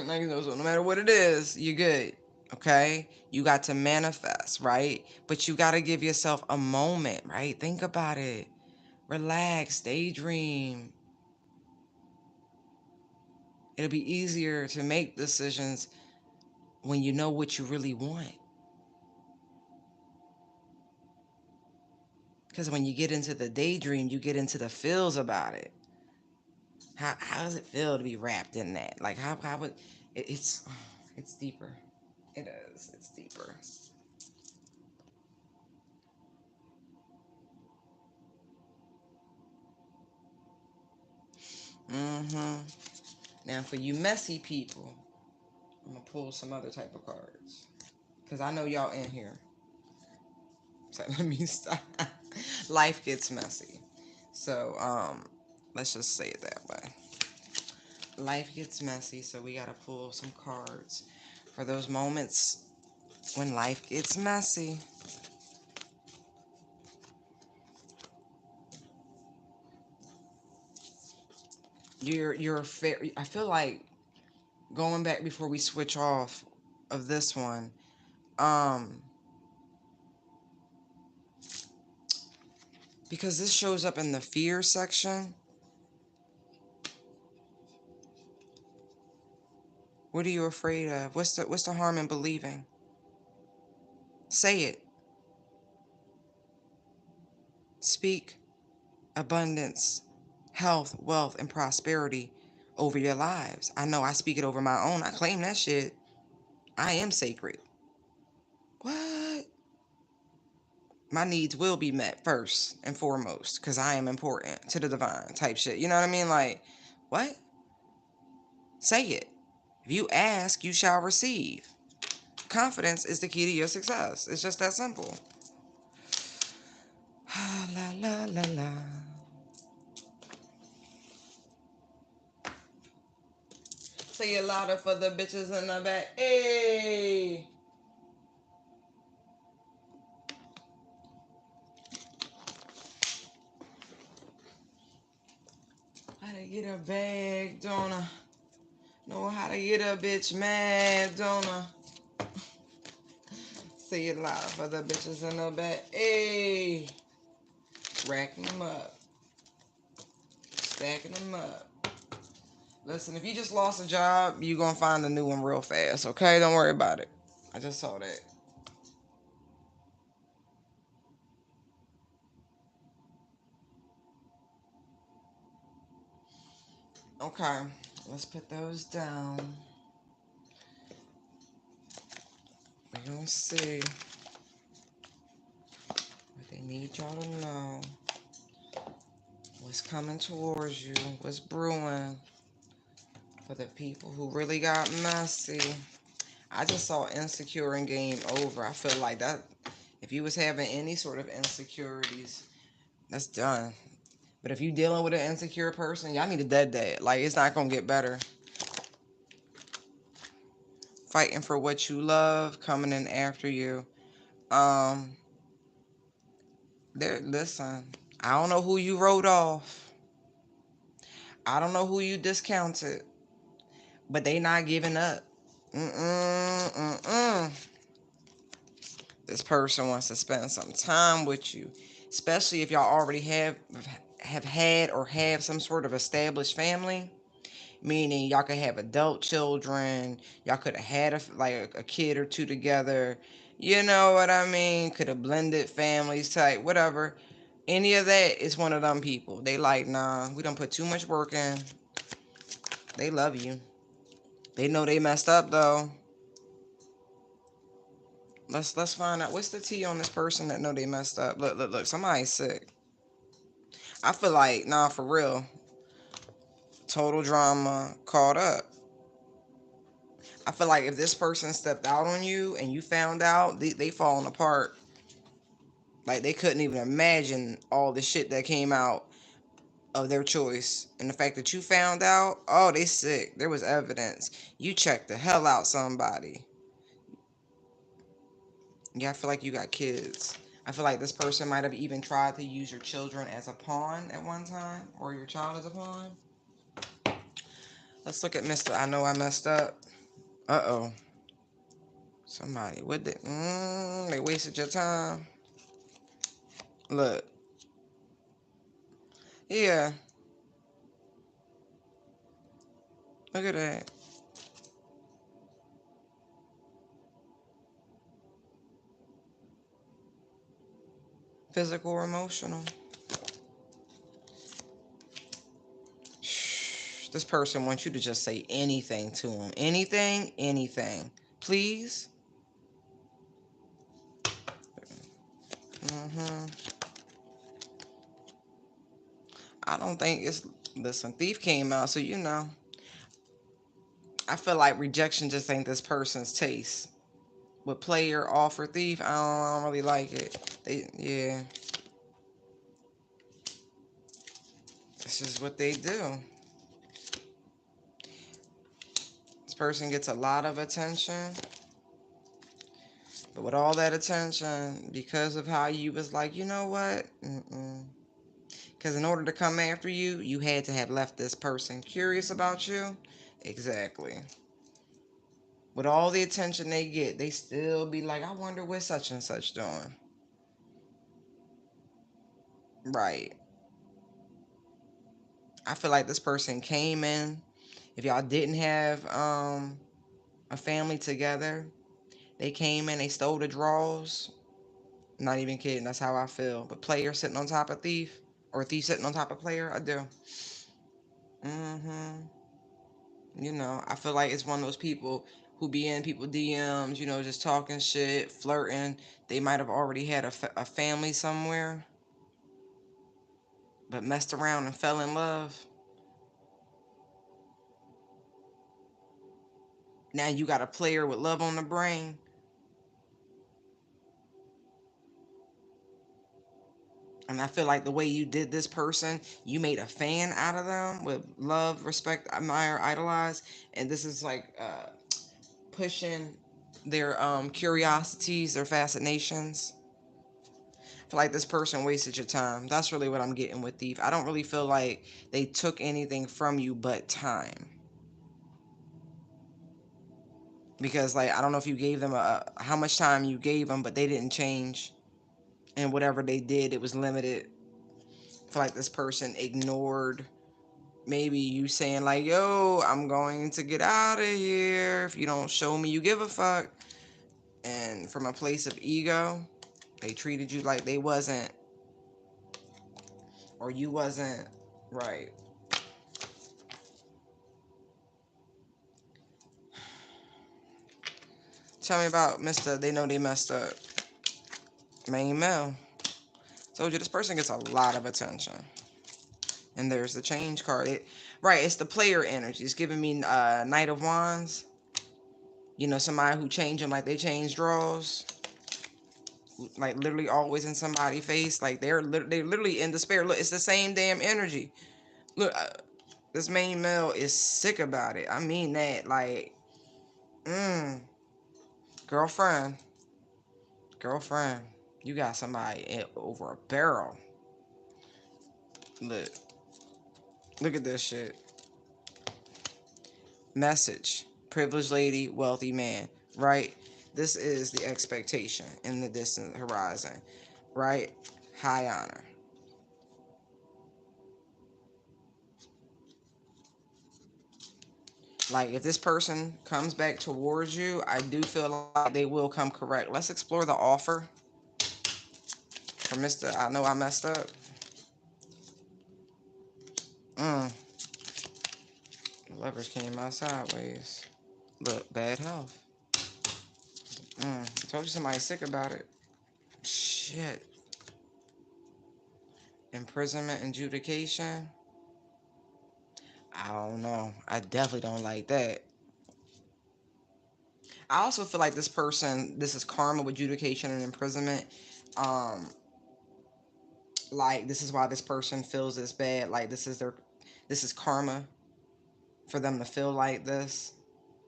like, so no matter what it is, you're good. Okay? You got to manifest, right? But you got to give yourself a moment, right? Think about it. Relax, daydream. It'll be easier to make decisions when you know what you really want. Because when you get into the daydream, you get into the feels about it. How does it feel to be wrapped in that? Like, how would it's deeper. It is. It's deeper. Mm-hmm. Now, for you messy people, I'm gonna pull some other type of cards because I know y'all in here. So let me stop. Life gets messy. So let's just say it that way. Life gets messy, so we gotta pull some cards for those moments when life gets messy. You're fair. I feel like going back before we switch off of this one. Um, because this shows up in the fear section. What are you afraid of? What's the harm in believing? Say it. Speak abundance, health, wealth, and prosperity over your lives. I know I speak it over my own. I claim that shit. I am sacred. What? My needs will be met first and foremost because I am important to the divine type shit. You know what I mean? Like, what? Say it. If you ask, you shall receive. Confidence is the key to your success. It's just that simple. La la la la. Say it louder for the bitches in the back. Hey. How to get a bag, don't I? Know how to get a bitch mad, don't I? Say it louder for the bitches in the back. Hey. Racking them up. Stacking them up. Listen, if you just lost a job, you're going to find a new one real fast, okay? Don't worry about it. I just saw that. Okay, let's put those down. We're going to see what they need y'all to know. What's coming towards you. What's brewing For the people who really got messy. I just saw insecure and game over. I feel like that if you was having any sort of insecurities, that's done. But if you dealing with an insecure person, y'all need a dead dad. Like, it's not gonna get better. Fighting for what you love, coming in after you. Um, listen, I don't know who you wrote off. I don't know who you discounted, but they not giving up. Mm-mm. This person wants to spend some time with you, especially if y'all already have had or have some sort of established family. Meaning y'all could have adult children, y'all could have had a kid or two together. You know what I mean? Could have blended families type, whatever. Any of that is one of them people. They like, nah, we don't put too much work in. They love you. They know they messed up though. Let's find out what's the tea on this person that know they messed up. Look, somebody's sick. I feel like, nah, for real. Total drama caught up. I feel like if this person stepped out on you and you found out, they falling apart. Like they couldn't even imagine all the shit that came out of their choice. And the fact that you found out, oh, they sick. There was evidence. You checked the hell out somebody. Yeah, I feel like you got kids. I feel like this person might have even tried to use your children as a pawn at one time, or your child as a pawn. Let's look at Mr. I know I messed up. Uh-oh. Somebody, what did, they wasted your time. Look. Yeah. Look at that. Physical or emotional. This person wants you to just say anything to them. Anything. Please. I don't think it's, listen, thief came out, so you know. I feel like rejection just ain't this person's taste. With player, offer, thief, I don't really like it. Yeah. This is what they do. This person gets a lot of attention. But with all that attention, because of how you was like, you know what? Because in order to come after you, you had to have left this person curious about you. Exactly. With all the attention they get, they still be like, I wonder what such and such doing. Right. I feel like this person came in. If y'all didn't have a family together, they came in, they stole the draws. Not even kidding. That's how I feel. But player sitting on top of thief, or thief sitting on top of player, I do. You know, I feel like it's one of those people who be in people DMs, you know, just talking shit, flirting. They might have already had a family somewhere, but messed around and fell in love. Now you got a player with love on the brain. And I feel like the way you did this person, you made a fan out of them with love, respect, admire, idolize. And this is like pushing their curiosities, their fascinations. I feel like this person wasted your time. That's really what I'm getting with thief. I don't really feel like they took anything from you but time. Because like I don't know if you gave them how much time you gave them, but they didn't change. And whatever they did, it was limited. I feel like this person ignored maybe you saying like, yo, I'm going to get out of here if you don't show me you give a fuck. And from a place of ego, they treated you like they wasn't, or you wasn't right. Tell me about Mr. They know they messed up. Main male. Told you this person gets a lot of attention. And there's the change card. Right, it's the player energy. It's giving me Knight of Wands. You know, somebody who change them like they change draws, like literally always in somebody's face. Like they literally in despair. Look, it's the same damn energy. Look, this main male is sick about it. I mean that. Like, mm, girlfriend, girlfriend, you got somebody over a barrel. Look, look at this shit. Message: privileged lady, wealthy man. Right. This is the expectation in the distant horizon. Right. High honor. Like, if this person comes back towards you, I do feel like they will come correct. Let's explore the offer for Mr. I know I messed up. Mm, leverage came out sideways. Look, bad health. I told you somebody's sick about it. Shit. Imprisonment, adjudication. I don't know. I definitely don't like that. I also feel like this person, this is karma with adjudication and imprisonment. Um, like, this is why this person feels this bad. Like, this is karma for them to feel like this,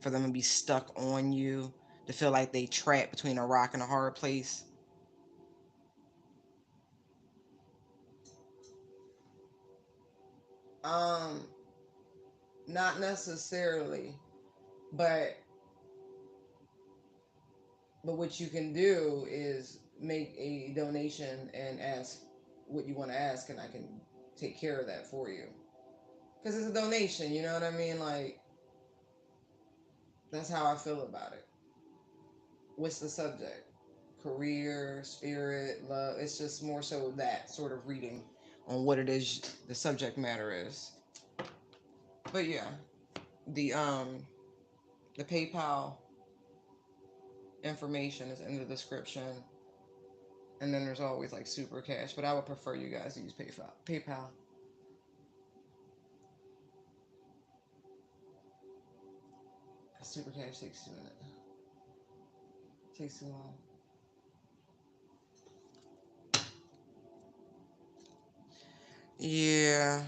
for them to be stuck on you, to feel like they trapped between a rock and a hard place. Um, Not necessarily, but what you can do is make a donation and ask what you want to ask, and I can take care of that for you. Because it's a donation, you know what I mean? Like, that's how I feel about it. What's the subject? Career, spirit, love. It's just more so that sort of reading on what it is the subject matter is. But yeah, the um the PayPal information is in the description, and then there's always like super cash, but I would prefer you guys to use PayPal. PayPal. Super cash takes 2 minutes. Takes too long. Yeah,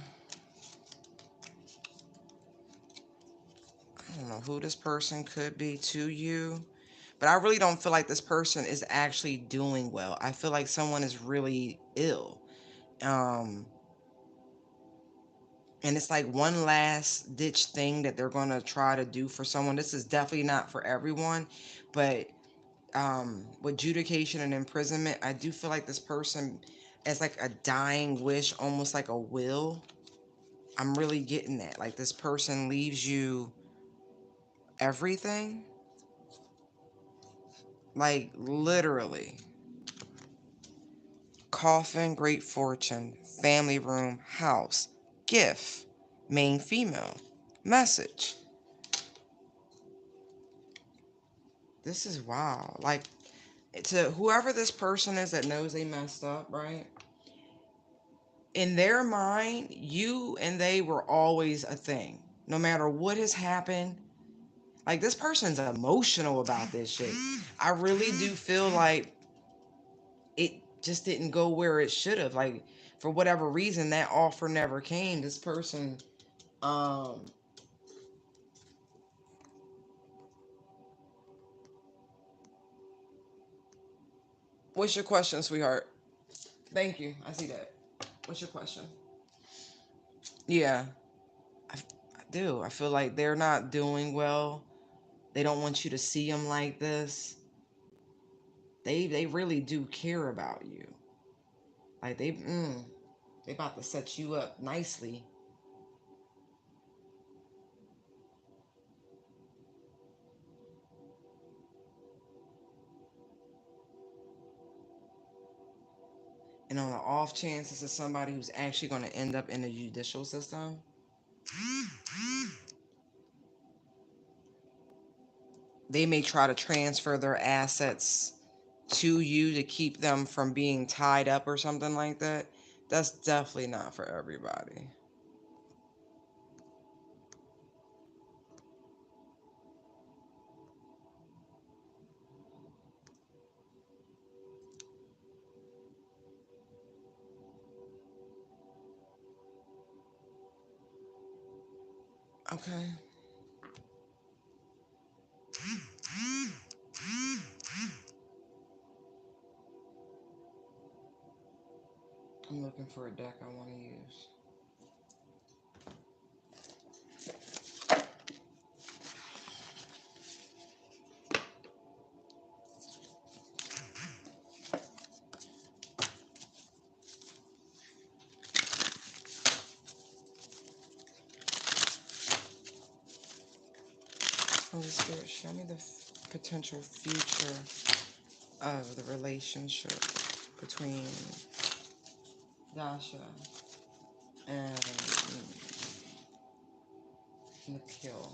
I don't know who this person could be to you, but I really don't feel like this person is actually doing well. I feel like someone is really ill. Um, and it's like one last ditch thing that they're going to try to do for someone. This is definitely not for everyone, but with adjudication and imprisonment, I do feel like this person is like a dying wish, almost like a will. I'm really getting that. Like, this person leaves you everything. Like, literally. Coffin, great fortune, family room, house, gift, main female, message. This is wild. Like, to whoever this person is that knows they messed up, right? In their mind, you and they were always a thing. No matter what has happened, like, this person's emotional about this shit. I really do feel like it just didn't go where it should have. Like, for whatever reason, that offer never came. This person, um, what's your question, sweetheart? Thank you. I see that. What's your question? Yeah, I do. I feel like they're not doing well. They don't want you to see them like this. They really do care about you. Like, they about to set you up nicely. And on the off chance this is somebody who's actually going to end up in the judicial system, they may try to transfer their assets to you to keep them from being tied up or something like that. That's definitely not for everybody. Okay. I'm looking for a deck I want to use. Holy Spirit, show me the potential future of the relationship between Dasha and Nikhil.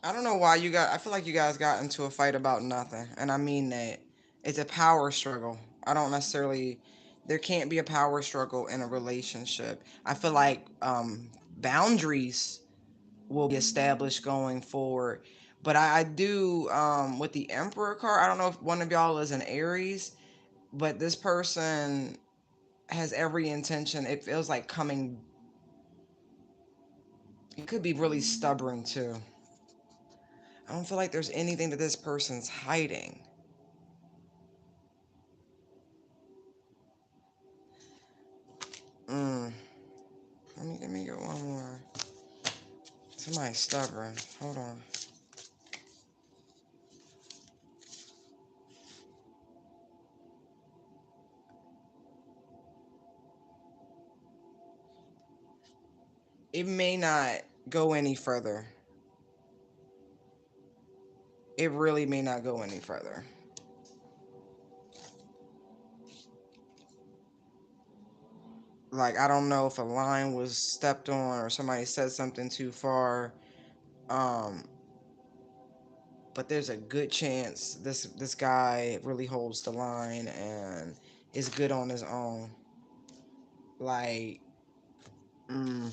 I don't know why I feel like you guys got into a fight about nothing. And I mean that. It's a power struggle. I don't necessarily, there can't be a power struggle in a relationship. I feel like boundaries will be established going forward. But I do, with the Emperor card, I don't know if one of y'all is an Aries, but this person has every intention. It feels like coming, it could be really stubborn too. I don't feel like there's anything that this person's hiding. Mm. Let me get one more. Somebody's stubborn. Hold on. It may not go any further. It really may not go any further. Like, I don't know if a line was stepped on or somebody said something too far. Um, but there's a good chance this guy really holds the line and is good on his own. Like, mm,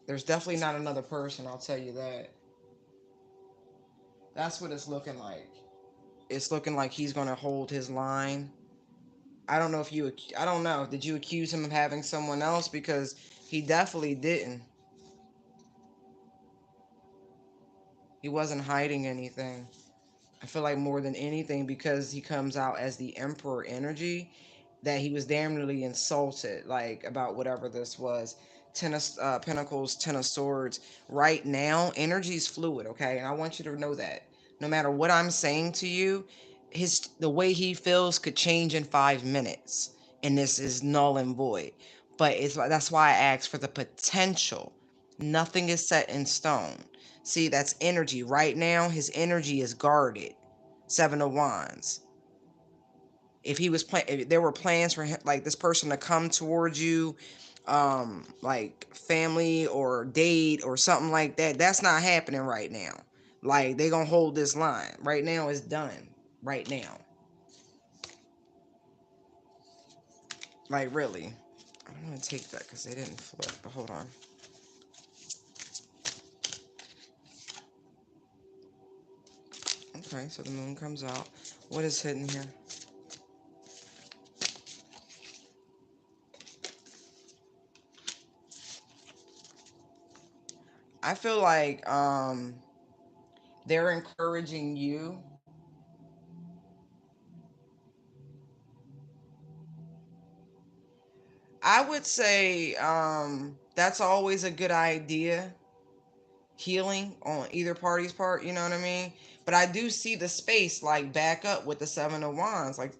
there's definitely not another person, I'll tell you that. That's what it's looking like. It's looking like he's going to hold his line. I don't know if you, I don't know. Did you accuse him of having someone else? Because he definitely didn't. He wasn't hiding anything. I feel like more than anything, because he comes out as the Emperor energy, that he was damn nearly insulted, like, about whatever this was. Ten of Pentacles, Ten of Swords. Right now, energy is fluid, okay? And I want you to know that. No matter what I'm saying to you, the way he feels could change in 5 minutes. And this is null and void. But that's why I asked for the potential. Nothing is set in stone. See, that's energy. Right now, his energy is guarded. Seven of Wands. If there were plans for him, like this person to come towards you, like family or date or something like that, that's not happening right now. Like, they gonna hold this line. Right now, it's done. Right now. Like, really. I'm gonna take that because they didn't flip, but hold on. Okay, so the moon comes out. What is hidden here? I feel like they're encouraging you. I would say that's always a good idea. Healing on either party's part, you know what I mean? But I do see the space like back up with the Seven of Wands. Like,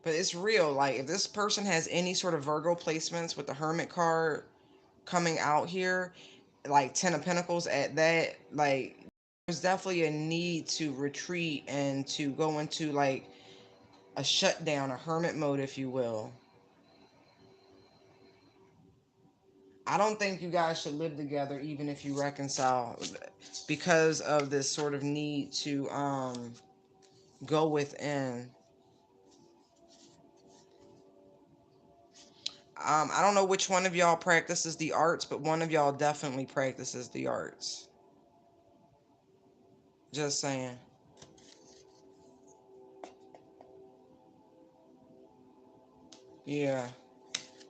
but it's real. Like, if this person has any sort of Virgo placements with the Hermit card coming out here, like Ten of Pentacles at that, like There's definitely a need to retreat and to go into like a shutdown, a hermit mode, if you will. I don't think you guys should live together even if you reconcile because of this sort of need to go within. I don't know which one of y'all practices the arts, but one of y'all definitely practices the arts. Just saying. Yeah.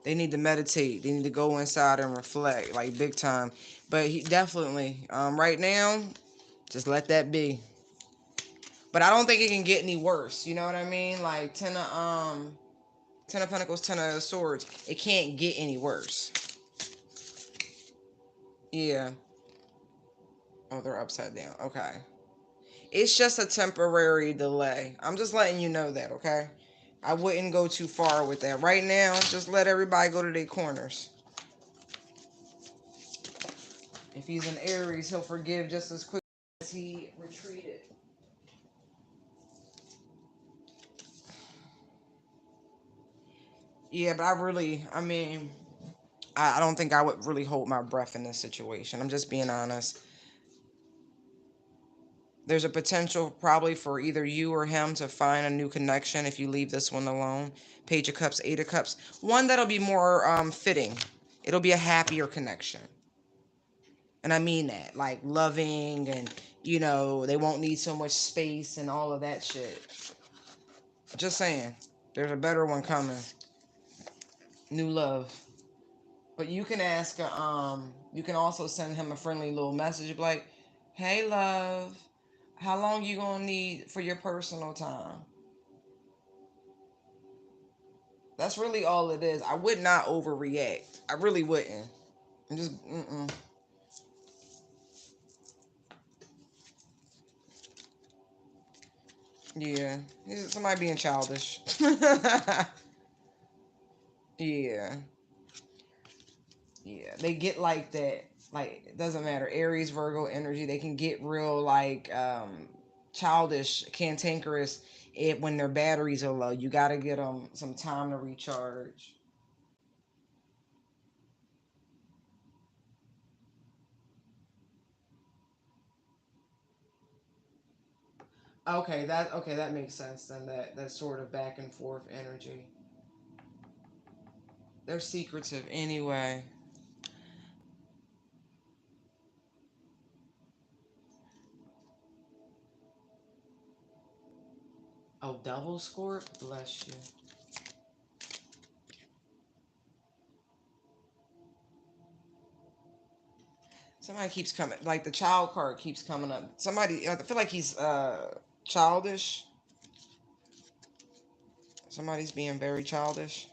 They need to meditate. They need to go inside and reflect, like big time. But he definitely, right now, just let that be. But I don't think it can get any worse. You know what I mean? Like Ten of Pentacles, Ten of Swords. It can't get any worse. Yeah. Oh, they're upside down. Okay. It's just a temporary delay. I'm just letting you know that, okay? I wouldn't go too far with that. Right now, just let everybody go to their corners. If he's an Aries, he'll forgive just as quick as he retreated. Yeah, but I mean, I don't think I would really hold my breath in this situation. I'm just being honest. There's a potential probably for either you or him to find a new connection if you leave this one alone. Page of Cups, Eight of Cups. One that'll be more fitting. It'll be a happier connection. And I mean that. Like loving and, they won't need so much space and all of that shit. Just saying. There's a better one coming. New love. But you can ask, you can also send him a friendly little message like, hey, love, how long you gonna need for your personal time? That's really all it is. I would not overreact. I really wouldn't. I'm just, yeah. Somebody being childish. Yeah. Yeah. They get like that. Like, it doesn't matter. Aries, Virgo energy, they can get real, like, childish, cantankerous when their batteries are low. You got to get them some time to recharge. Okay, that makes sense then. That sort of back and forth energy. They're secretive anyway. Oh, double score? Bless you. Somebody keeps coming, like the child card keeps coming up. Somebody, I feel like he's childish. Somebody's being very childish.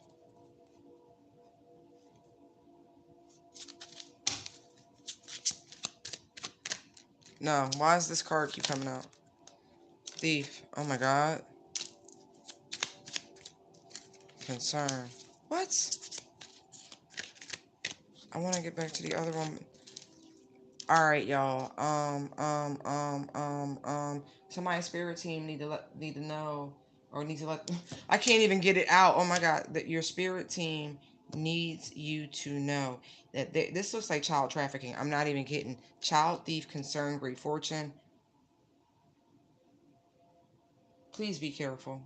No, why does this card keep coming out? Thief. Oh my god. Concern. What? I want to get back to the other one. All right, y'all. Somebody's spirit team need to know, or need to let. I can't even get it out. Oh my God, that your spirit team needs you to know that this looks like child trafficking. I'm not even kidding. Child thief, concern, great fortune. Please be careful.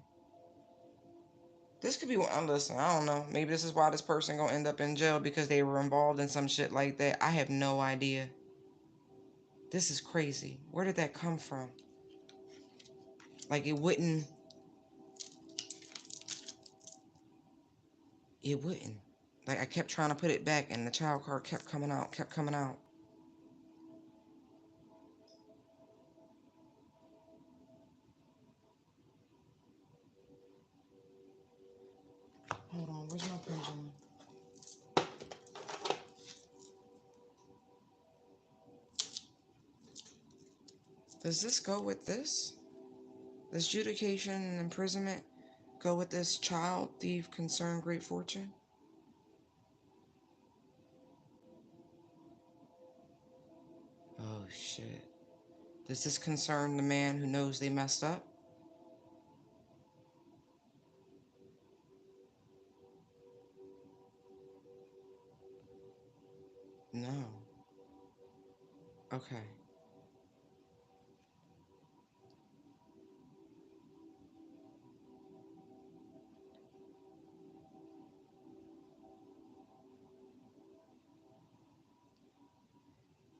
This could be. Listen, I don't know. Maybe this is why this person gonna end up in jail because they were involved in some shit like that. I have no idea. This is crazy. Where did that come from? Like it wouldn't. It wouldn't. Like I kept trying to put it back and the child card kept coming out, kept coming out. Hold on, where's my pendulum? Does this go with this? Does adjudication and imprisonment go with this child, thief, concern, great fortune? Oh shit. Does this concern the man who knows they messed up? No. Okay.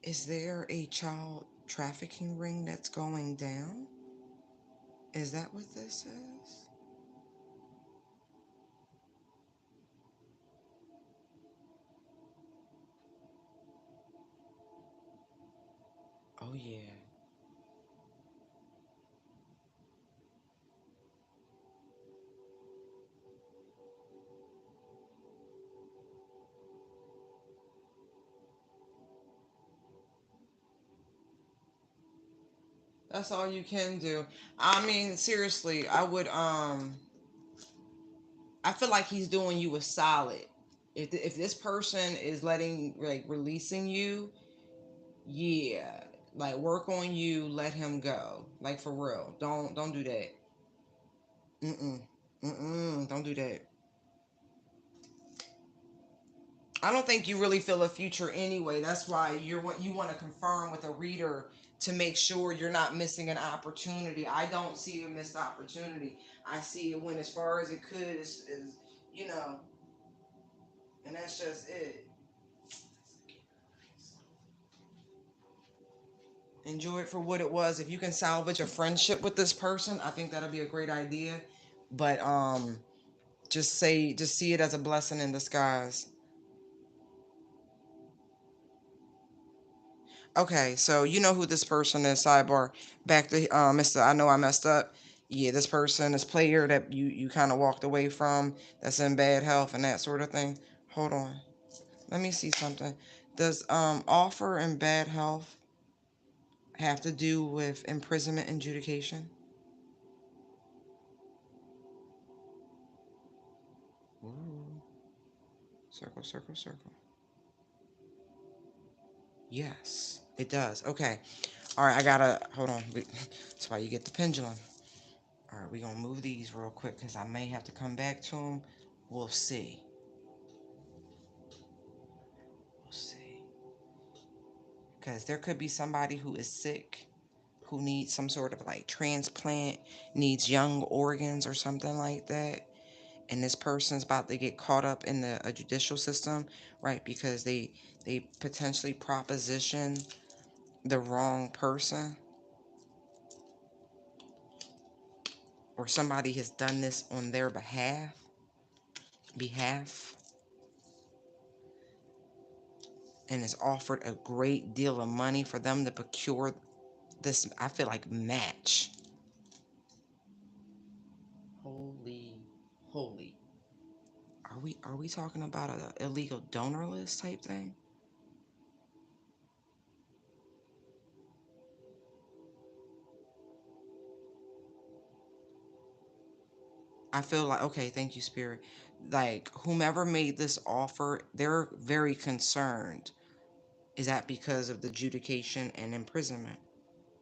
Is there a child trafficking ring that's going down? Is that what this is? Oh, yeah. That's all you can do. I mean, seriously, I feel like he's doing you a solid. If this person is letting, like, releasing you, yeah, like, work on you, let him go. Like, for real. Don't do that. Mm-mm. Mm-mm. Don't do that. I don't think you really feel a future anyway. That's why you're what you want to confirm with a reader to make sure you're not missing an opportunity. I don't see a missed opportunity. I see it went as far as it could, you know, and that's just it. Enjoy it for what it was. If you can salvage a friendship with this person, I think that'll be a great idea. But just see it as a blessing in disguise. Okay, so you know who this person is, sidebar. Back to Mr. I know I messed up. Yeah, this person, this player that you kind of walked away from, that's in bad health and that sort of thing. Hold on. Let me see something. Does offer in bad health have to do with imprisonment and adjudication? Ooh. Circle, circle, circle. Yes, it does. Okay. All right, I gotta hold on. That's why you get the pendulum. All right, we're gonna move these real quick because I may have to come back to them. We'll see. We'll see. Because there could be somebody who is sick, who needs some sort of like transplant, needs young organs or something like that. And this person's about to get caught up in the judicial system, right? Because they potentially proposition the wrong person, or somebody has done this on their behalf, and has offered a great deal of money for them to procure this, I feel like, match. Holy, holy. Are we talking about an illegal donor list type thing? I feel like, okay, thank you, Spirit. Like, whomever made this offer, they're very concerned. Is that because of the adjudication and imprisonment?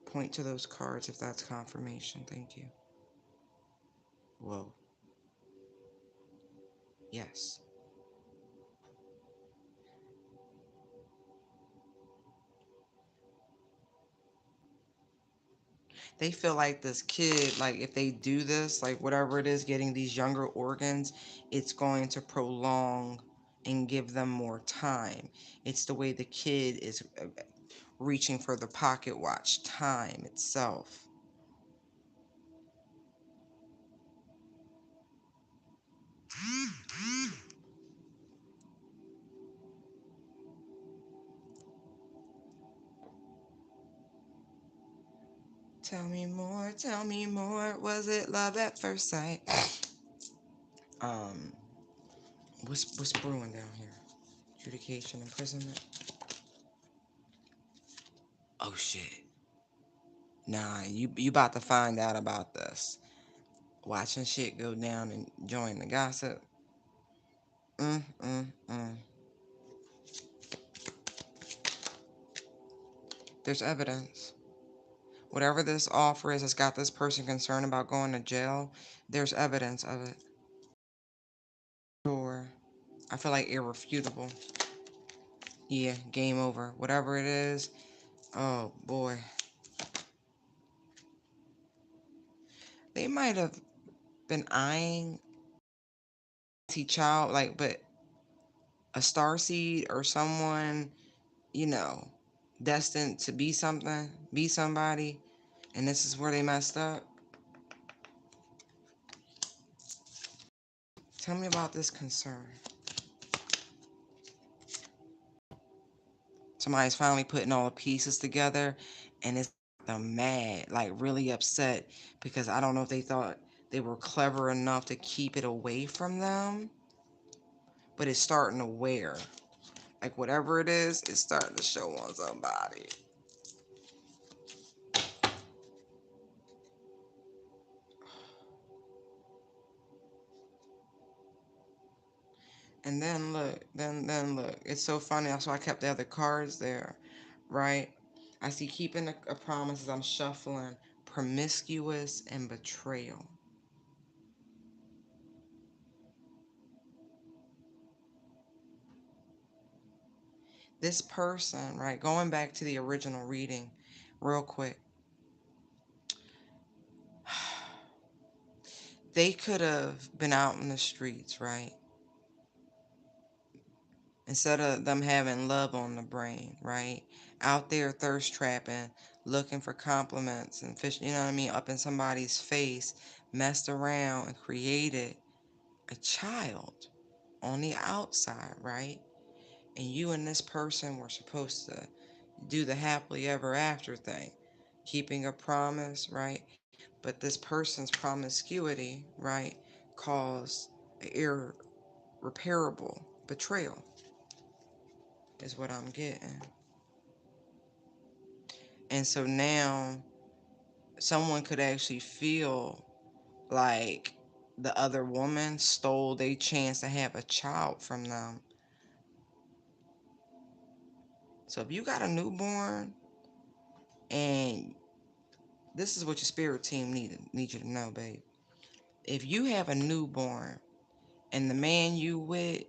Point to those cards if that's confirmation. Thank you. Whoa. Yes. They feel like this kid, like, if they do this, like, whatever it is, getting these younger organs, it's going to prolong and give them more time. It's the way the kid is reaching for the pocket watch, time itself. Tell me more, tell me more. Was it love at first sight? Um, what's brewing down here? Adjudication, imprisonment. Oh shit. Nah, you about to find out about this. Watching shit go down and join the gossip. Mm, mm, mm. There's evidence. Whatever this offer is that's got this person concerned about going to jail, there's evidence of it. Sure. I feel like irrefutable. Yeah, game over. Whatever it is. Oh boy. They might have been eyeing child, like, but a star seed or someone, you know, destined to be something, be somebody, and this is where they messed up. Tell me about this concern. Somebody's finally putting all the pieces together, and it's them mad, like really upset, because I don't know if they thought they were clever enough to keep it away from them, but it's starting to wear. Like whatever it is, it's starting to show on somebody. And then look, then look. It's so funny. That's why I kept the other cards there, right? I see keeping a promise as I'm shuffling, promiscuous and betrayal. This person, right? Going back to the original reading, real quick. They could have been out in the streets, right? Instead of them having love on the brain, right? Out there thirst trapping, looking for compliments and fish, you know what I mean, up in somebody's face, messed around and created a child on the outside, right? And you and this person were supposed to do the happily ever after thing, keeping a promise, right? But this person's promiscuity, right, caused irreparable betrayal, is what I'm getting. And so now someone could actually feel like the other woman stole their chance to have a child from them. So if you got a newborn, and this is what your spirit team need you to know, babe. If you have a newborn and the man you with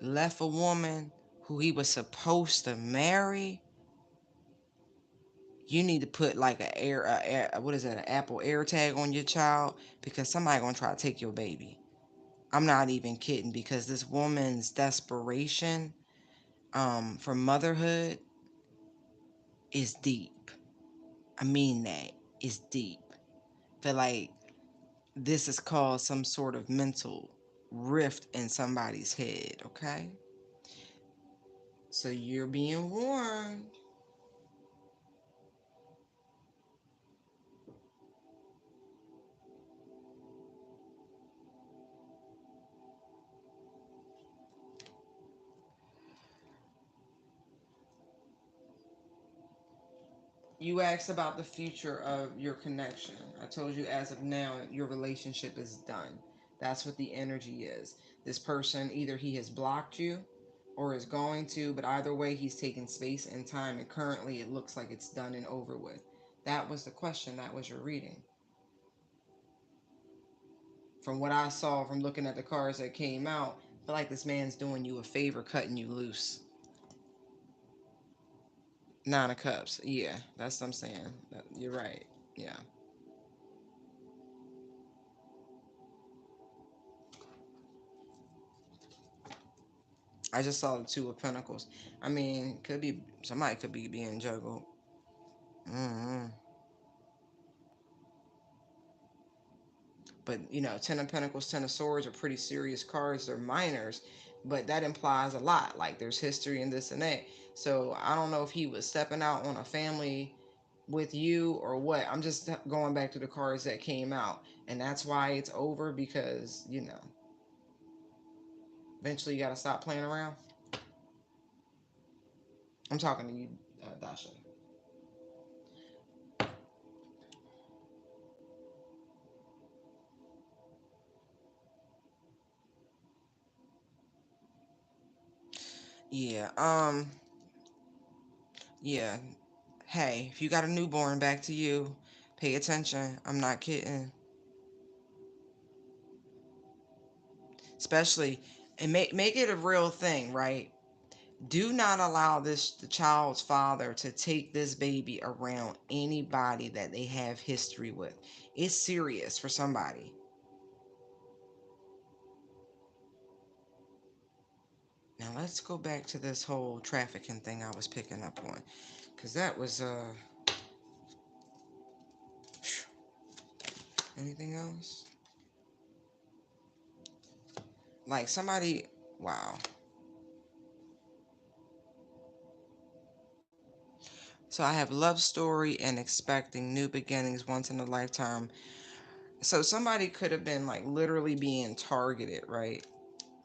left a woman who he was supposed to marry, you need to put like what is that, an Apple AirTag on your child, because somebody gonna try to take your baby. I'm not even kidding, because this woman's desperation for motherhood is deep. I mean that. It's deep. Feel like this has caused some sort of mental rift in somebody's head, okay? So you're being warned. You asked about the future of your connection. I told you as of now, your relationship is done. That's what the energy is. This person, either he has blocked you or is going to, but either way, he's taking space and time, and currently it looks like it's done and over with. That was the question. That was your reading. From what I saw from looking at the cards that came out, I feel like this man's doing you a favor, cutting you loose. Nine of Cups. Yeah, that's what I'm saying. You're right. Yeah. I just saw the Two of Pentacles. I mean, could be somebody could be being juggled. hmm But you know, Ten of Pentacles, Ten of Swords are pretty serious cards. They're minors, but that implies a lot. Like there's history and this and that. So I don't know if he was stepping out on a family with you or what. I'm just going back to the cards that came out, and that's why it's over, because eventually you got to stop playing around. I'm talking to you, Dasha. Yeah. Yeah. Hey, if you got a newborn, back to you. Pay attention. I'm not kidding. Especially, and make it a real thing, right? Do not allow the child's father to take this baby around anybody that they have history with. It's serious for somebody. Now let's go back to this whole trafficking thing I was picking up on, because that was anything else? Like somebody, wow. So I have love story and expecting new beginnings once in a lifetime. So somebody could have been like literally being targeted, right?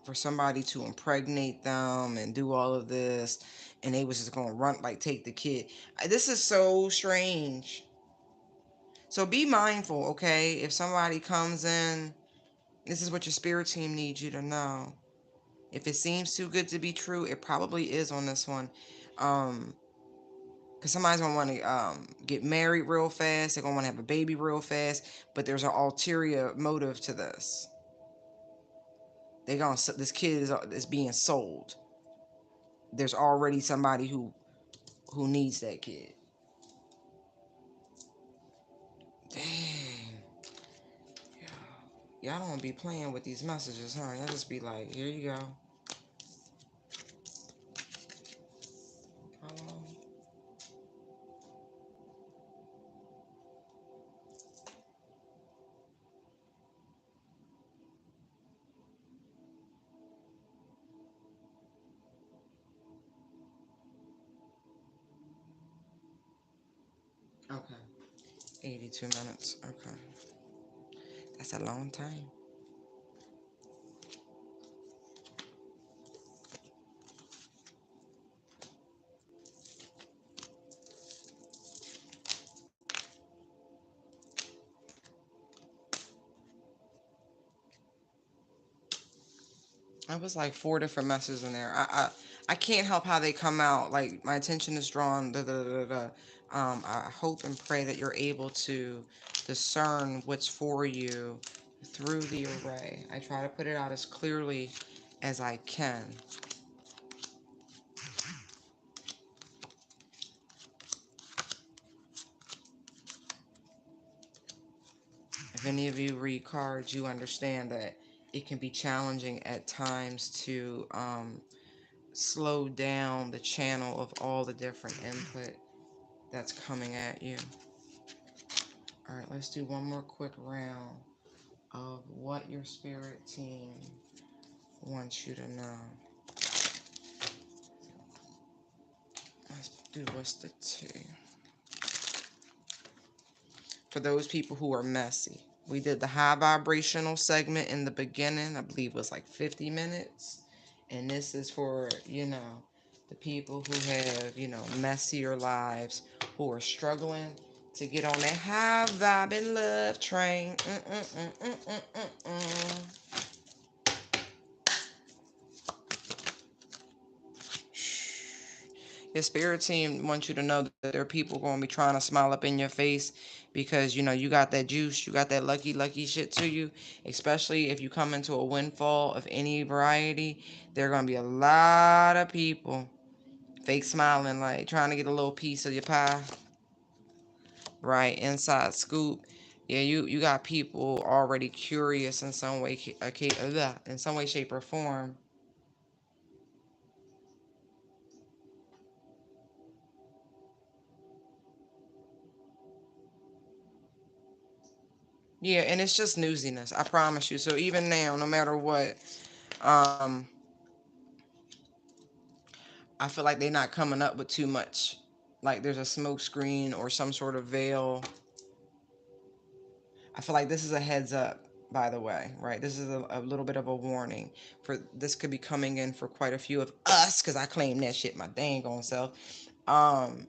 For somebody to impregnate them and do all of this, and they was just gonna run, like, take the kid. This is so strange. So be mindful, okay? If somebody comes in, this is what your spirit team needs you to know. If it seems too good to be true, it probably is on this one. Because somebody's gonna want to get married real fast. They're gonna want to have a baby real fast, but there's an ulterior motive to this. They're gonna this kid is being sold. There's already somebody who needs that kid. Dang. Y'all don't be playing with these messages, huh? Y'all just be like, here you go. How long? Okay. 82 minutes. Okay. That's a long time. It was like four different messages in there. I can't help how they come out. Like my attention is drawn. Da, da, da, da. I hope and pray that you're able to discern what's for you through the array. I try to put it out as clearly as I can. If any of you read cards, you understand that it can be challenging at times to slow down the channel of all the different input that's coming at you. All right, let's do one more quick round of what your spirit team wants you to know. Let's do what's the T. For those people who are messy, we did the high vibrational segment in the beginning. I believe it was like 50 minutes. And this is for, the people who have, messier lives, who are struggling to get on that high vibing love train. Your spirit team wants you to know that there are people going to be trying to smile up in your face because, you got that juice, you got that lucky, lucky shit to you. Especially if you come into a windfall of any variety, there are going to be a lot of people fake smiling, like trying to get a little piece of your pie. Right, inside scoop. Yeah, you got people already curious in some way, in some way, shape, or form. Yeah, and it's just newsiness, I promise you. So even now, no matter what, um, I feel like they're not coming up with too much. Like there's a smoke screen or some sort of veil. I feel like this is a heads up, by the way, right? This is a little bit of a warning for this could be coming in for quite a few of us, because I claim that shit my dang on self. Um,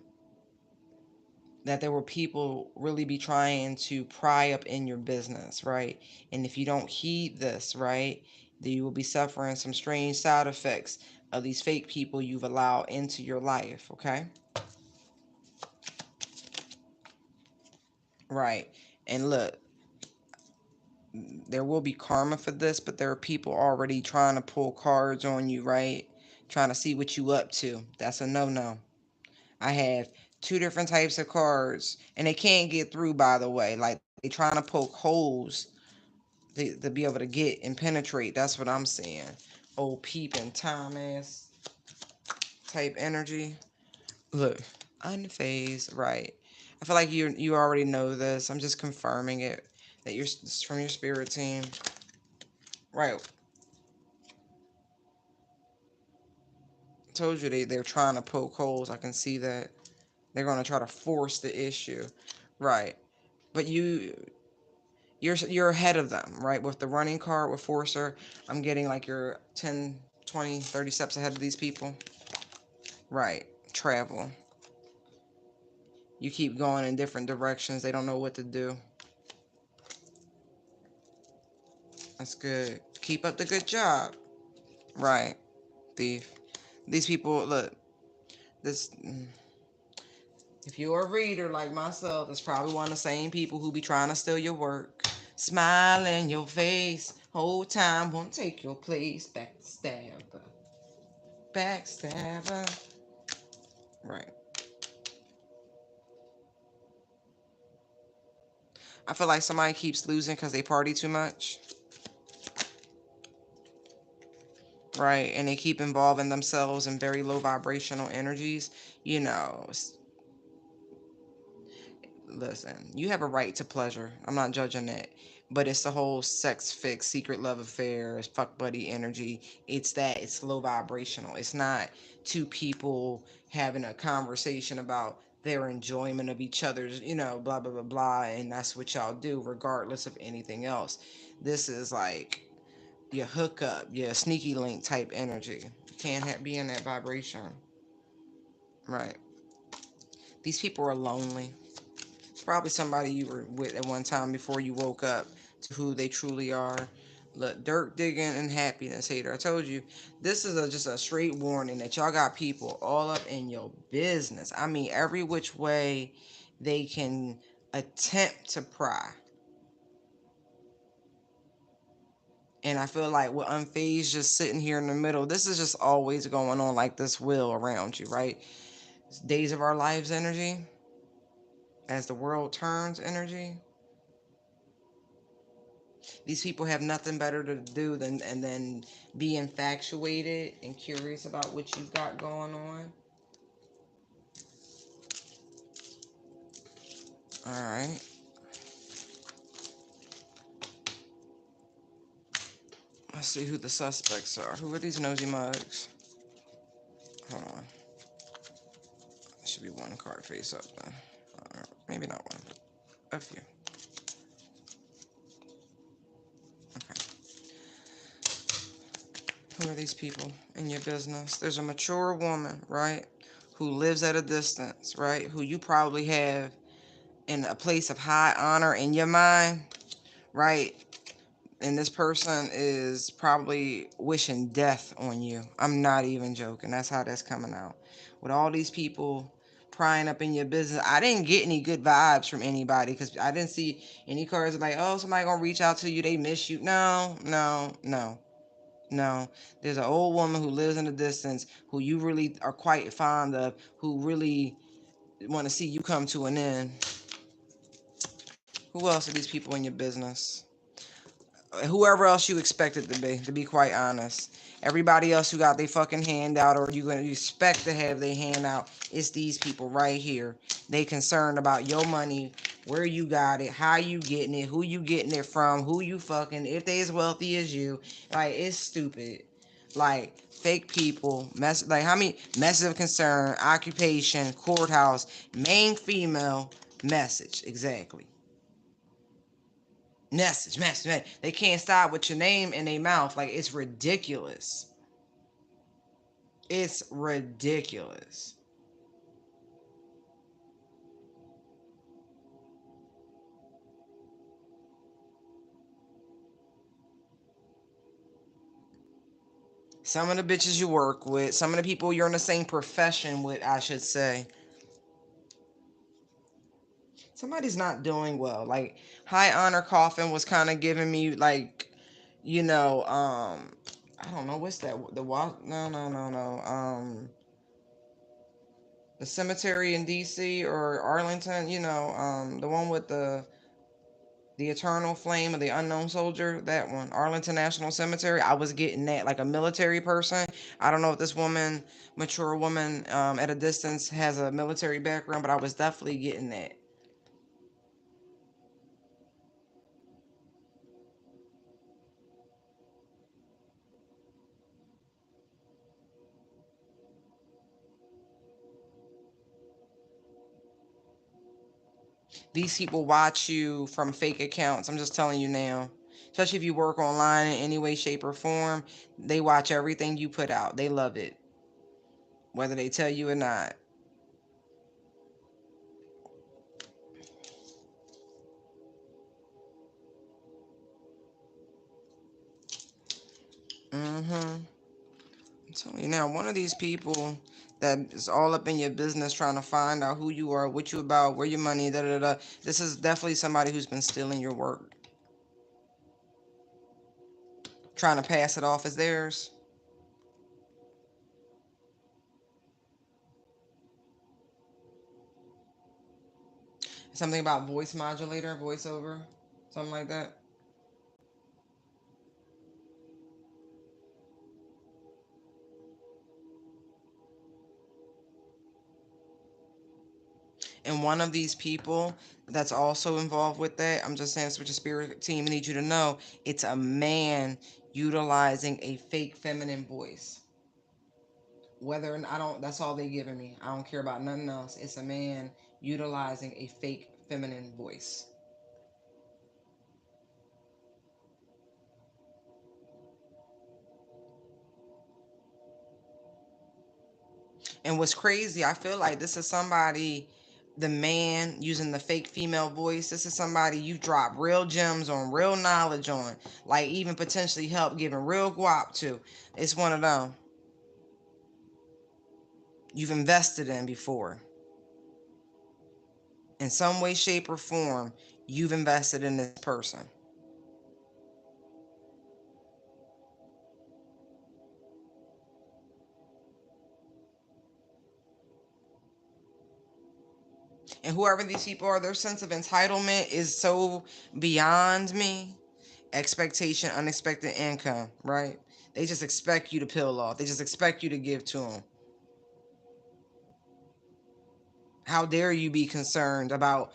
that there were people really be trying to pry up in your business, right? And if you don't heed this, right, then you will be suffering some strange side effects of these fake people you've allowed into your life, okay? Right. And look, there will be karma for this, but there are people already trying to pull cards on you, right? Trying to see what you up to. That's a no-no. I have two different types of cards, and they can't get through, by the way. Like, they trying to poke holes to be able to get and penetrate. That's what I'm seeing. Old peeping Thomas type energy. Look, unfazed, right? I feel like you already know this. I'm just confirming it that you're from your spirit team, right? Told you they're trying to poke holes. I can see that they're gonna try to force the issue, right? But you're ahead of them, right? With the running card with Forcer, I'm getting like you're 10, 20, 30 steps ahead of these people, right? Travel. You keep going in different directions. They don't know what to do. That's good. Keep up the good job, right? Thief. These people, look, this. If you're a reader like myself, it's probably one of the same people who be trying to steal your work. Smile in your face, whole time won't take your place. Backstabber, backstabber. Right. I feel like somebody keeps losing because they party too much. Right. And they keep involving themselves in very low vibrational energies. You know, listen, you have a right to pleasure. I'm not judging that. But it's the whole sex fix, secret love affair, fuck buddy energy. It's that. It's low vibrational. It's not two people having a conversation about their enjoyment of each other's, blah, blah, blah, blah. And that's what y'all do, regardless of anything else. This is like your hookup, your sneaky link type energy. You can't be in that vibration. Right. These people are lonely. Probably somebody you were with at one time before you woke up to who they truly are. Look, dirt digging and happiness hater. I told you, this is just a straight warning that y'all got people all up in your business. I mean, every which way they can attempt to pry. And I feel like with unfazed just sitting here in the middle, this is just always going on like this wheel around you, right? It's days of our lives energy, as the world turns energy. These people have nothing better to do than be infatuated and curious about what you've got going on. All right. Let's see who the suspects are. Who are these nosy mugs? Hold on. Should be one card face up then. Maybe not one, but a few. Okay. Who are these people in your business? There's a mature woman, right? Who lives at a distance, right? Who you probably have in a place of high honor in your mind, right? And this person is probably wishing death on you. I'm not even joking. That's how that's coming out. With all these people prying up in your business, I didn't get any good vibes from anybody because I didn't see any cards like, oh, somebody gonna reach out to you, they miss you. No, no, no, no. There's an old woman who lives in the distance who you really are quite fond of, who really want to see you come to an end. Who else are these people in your business? Whoever else you expect it to be quite honest. Everybody else who got their fucking hand out or you gonna expect to have their hand out, it's these people right here. They concerned about your money, where you got it, how you getting it, who you getting it from, who you fucking, if they as wealthy as you. Like, it's stupid. Like, fake people, like how many message of concern, occupation, courthouse, main female, message, exactly. Message. They can't stop with your name in their mouth. Like, it's ridiculous. It's ridiculous. Some of the bitches you work with, some of the people you're in the same profession with, I should say. Somebody's not doing well. Like high honor coffin was kind of giving me like, you know, I don't know what's that. The no, no, no, no. The cemetery in D.C. or Arlington. The one with the eternal flame of the unknown soldier. That one, Arlington National Cemetery. I was getting that like a military person. I don't know if this woman, mature woman, at a distance has a military background, but I was definitely getting that. These people watch you from fake accounts. I'm just telling you now. Especially if you work online in any way, shape, or form, they watch everything you put out. They love it, whether they tell you or not. I'm telling you now, one of these people that is all up in your business trying to find out who you are, what you about, where your money, da da da. This is definitely somebody who's been stealing your work, trying to pass it off as theirs. Something about voice modulator, voiceover, something like that. And one of these people that's also involved with that, I'm just saying this with your spirit team, I need you to know it's a man utilizing a fake feminine voice. Whether and I don't, that's all they giving me. I don't care about nothing else. It's a man utilizing a fake feminine voice. And what's crazy, I feel like this is somebody, the man using the fake female voice. This is somebody you drop real gems on, real knowledge on, like even potentially help giving real guap to. It's one of them you've invested in before. In some way, shape, or form, you've invested in this person. And whoever these people are, their sense of entitlement is so beyond me. Expectation, unexpected income, right? They just expect you to peel off. They just expect you to give to them. How dare you be concerned about,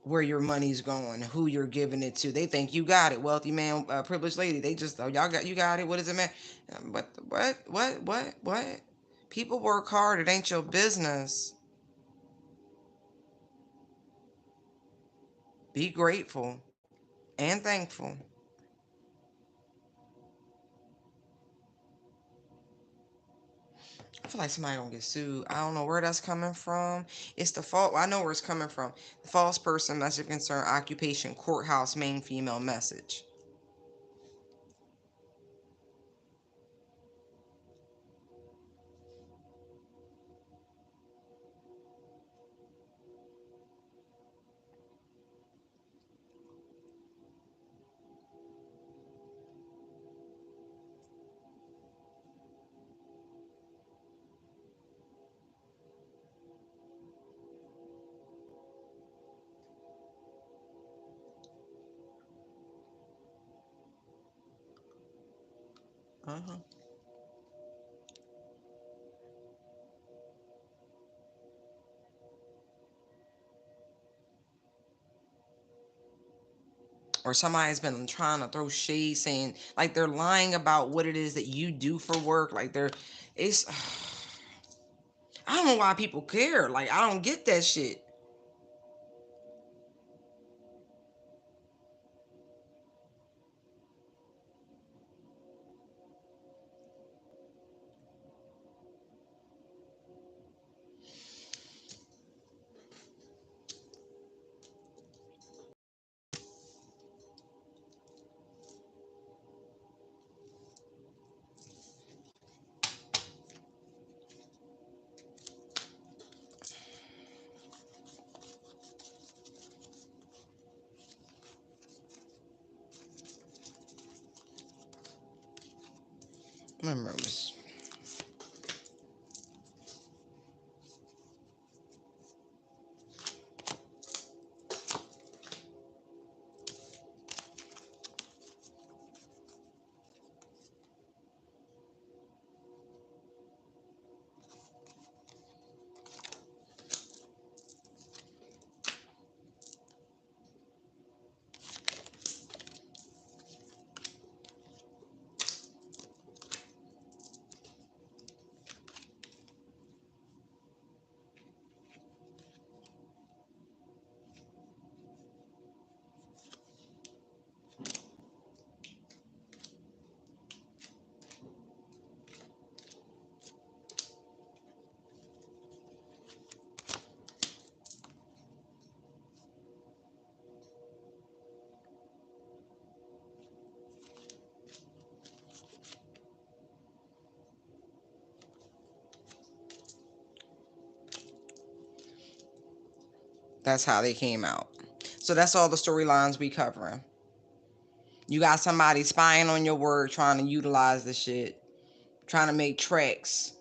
where your money's going, who you're giving it to? They think you got it, wealthy man, privileged lady. They just, oh, y'all got, you got it. What does it matter? What? People work hard. It ain't your business. Be grateful and thankful. I feel like somebody gonna get sued. I don't know where that's coming from. It's the fault. I know where it's coming from. The false person message concern occupation courthouse main female message. Uh-huh. Or somebody's been trying to throw shade, saying like they're lying about what it is that you do for work. Like it's. I don't know why people care. Like I don't get that shit. Memories. That's how they came out. So that's all the storylines we covering. You got somebody spying on your word, trying to utilize the shit, trying to make tracks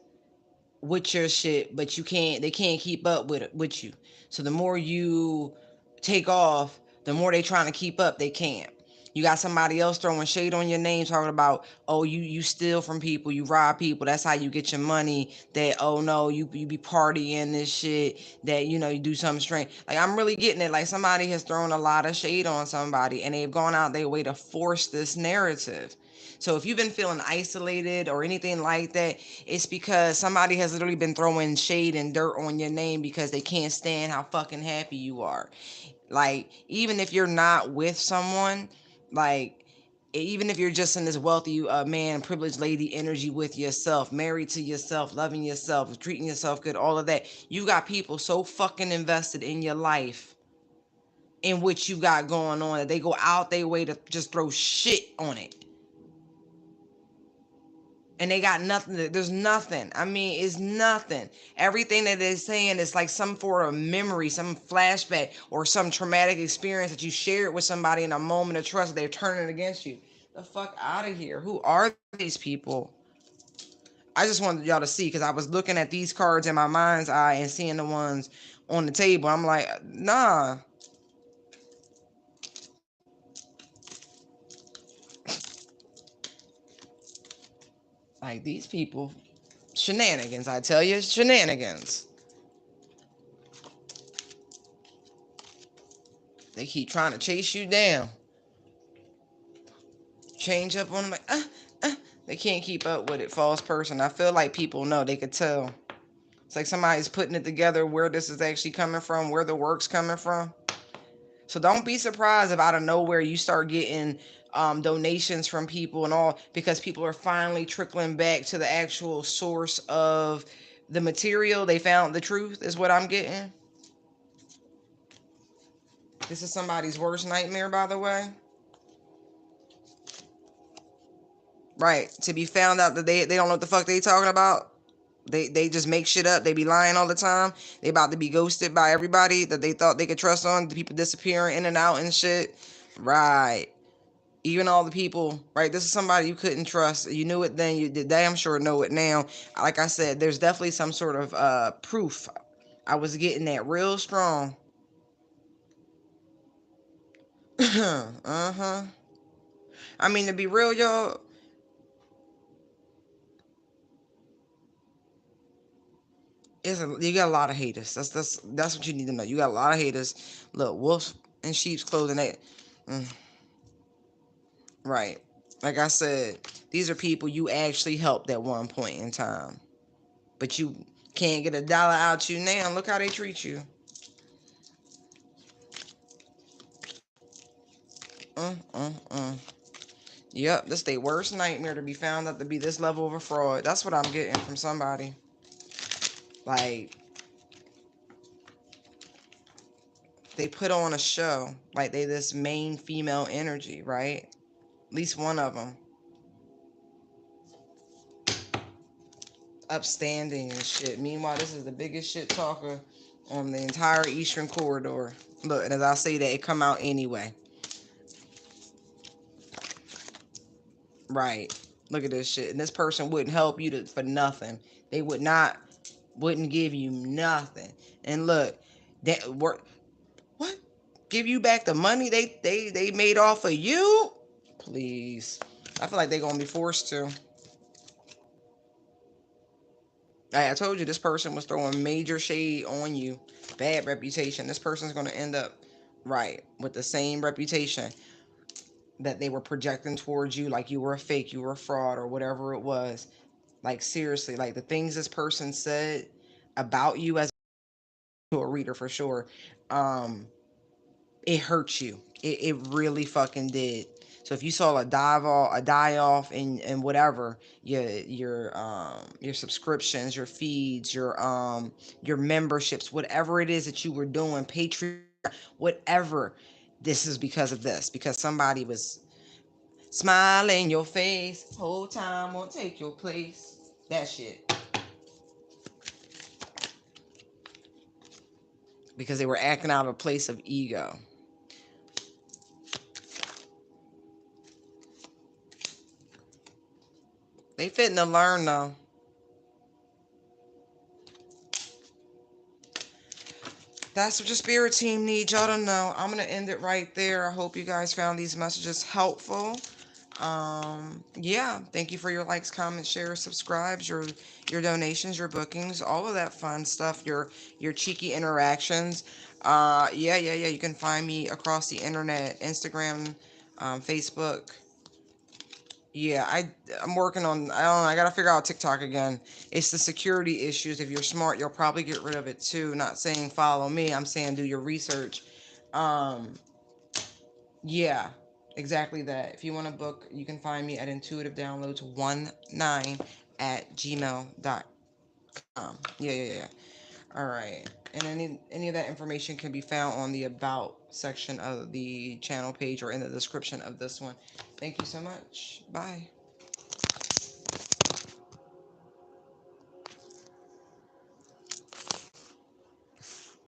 with your shit, but they can't keep up with you. So the more you take off, the more they trying to keep up, they can't. You got somebody else throwing shade on your name, talking about, oh, you steal from people, you rob people, that's how you get your money. That, oh no, you be partying this shit, that you do something strange. Like, I'm really getting it. Like, somebody has thrown a lot of shade on somebody, and they've gone out their way to force this narrative. So if you've been feeling isolated or anything like that, it's because somebody has literally been throwing shade and dirt on your name because they can't stand how fucking happy you are. Like, even if you're not with someone, like, even if you're just in this wealthy man, privileged lady energy with yourself, married to yourself, loving yourself, treating yourself good, all of that, you got people so fucking invested in your life, in what you got going on, that they go out their way to just throw shit on it. And they got nothing. There's nothing. I mean, it's nothing. Everything that they're saying is like some form of memory, some flashback, or some traumatic experience that you shared with somebody in a moment of trust. They're turning it against you. The fuck out of here. Who are these people? I just wanted y'all to see, because I was looking at these cards in my mind's eye and seeing the ones on the table. I'm like, nah. Like, these people, shenanigans. I tell you, shenanigans. They keep trying to chase you down. Change up on them, like, they can't keep up with it. False person. I feel like people know, they could tell. It's like somebody's putting it together, where this is actually coming from, where the work's coming from. So don't be surprised if out of nowhere you start getting donations from people and all, because people are finally trickling back to the actual source of the material. They found the truth, is what I'm getting. This is somebody's worst nightmare, by the way. Right. To be found out that they don't know what the fuck they talking about. They just make shit up. They be lying all the time. They about to be ghosted by everybody that they thought they could trust on. The people disappearing in and out and shit. Right. Even all the people, right? This is somebody you couldn't trust. You knew it then. You did damn sure know it now. Like I said, there's definitely some sort of proof. I was getting that real strong. Uh-huh. I mean, to be real, y'all, you got a lot of haters. That's what you need to know. You got a lot of haters. Look, wolves in sheep's clothing. Mm, right. Like I said, these are people you actually helped at one point in time, but you can't get a dollar out you now. Look how they treat you. Mm. Yep, this their worst nightmare, to be found out to be this level of a fraud. That's what I'm getting from somebody. Like, they put on a show, like they this main female energy, right? At least one of them. Upstanding and shit. Meanwhile, this is the biggest shit talker on the entire Eastern Corridor. Look, and as I say that, it come out anyway. Right. Look at this shit. And this person wouldn't help you for nothing. They wouldn't give you nothing. And look, that work what? Give you back the money they made off of you? Please. I feel like they're gonna be forced to. I told you this person was throwing major shade on you. Bad reputation. This person's gonna end up right with the same reputation that they were projecting towards you, like you were a fake, you were a fraud, or whatever it was. Like seriously, like the things this person said about you as a reader for sure, um, it hurt you. It really fucking did. So if you saw a die off and whatever, your subscriptions, your feeds, your memberships, whatever it is that you were doing, Patreon, whatever, this is because of this. Because somebody was smiling in your face, whole time won't take your place. That shit. Because they were acting out of a place of ego. They fitting to learn though. That's what your spirit team needs y'all to know. I'm gonna end it right there. I hope you guys found these messages helpful. Yeah, thank you for your likes, comments, shares, subscribes, your donations, your bookings, all of that fun stuff, your cheeky interactions. Yeah. You can find me across the internet, Instagram, Facebook. Yeah, I'm working on. I don't know. I gotta figure out TikTok again. It's the security issues. If you're smart, you'll probably get rid of it too. Not saying follow me. I'm saying do your research. Um, yeah, exactly that. If you want to book, you can find me at intuitivedownloads19@gmail.com. Yeah. All right. And any of that information can be found on the about section of the channel page or in the description of this one. Thank you so much. Bye.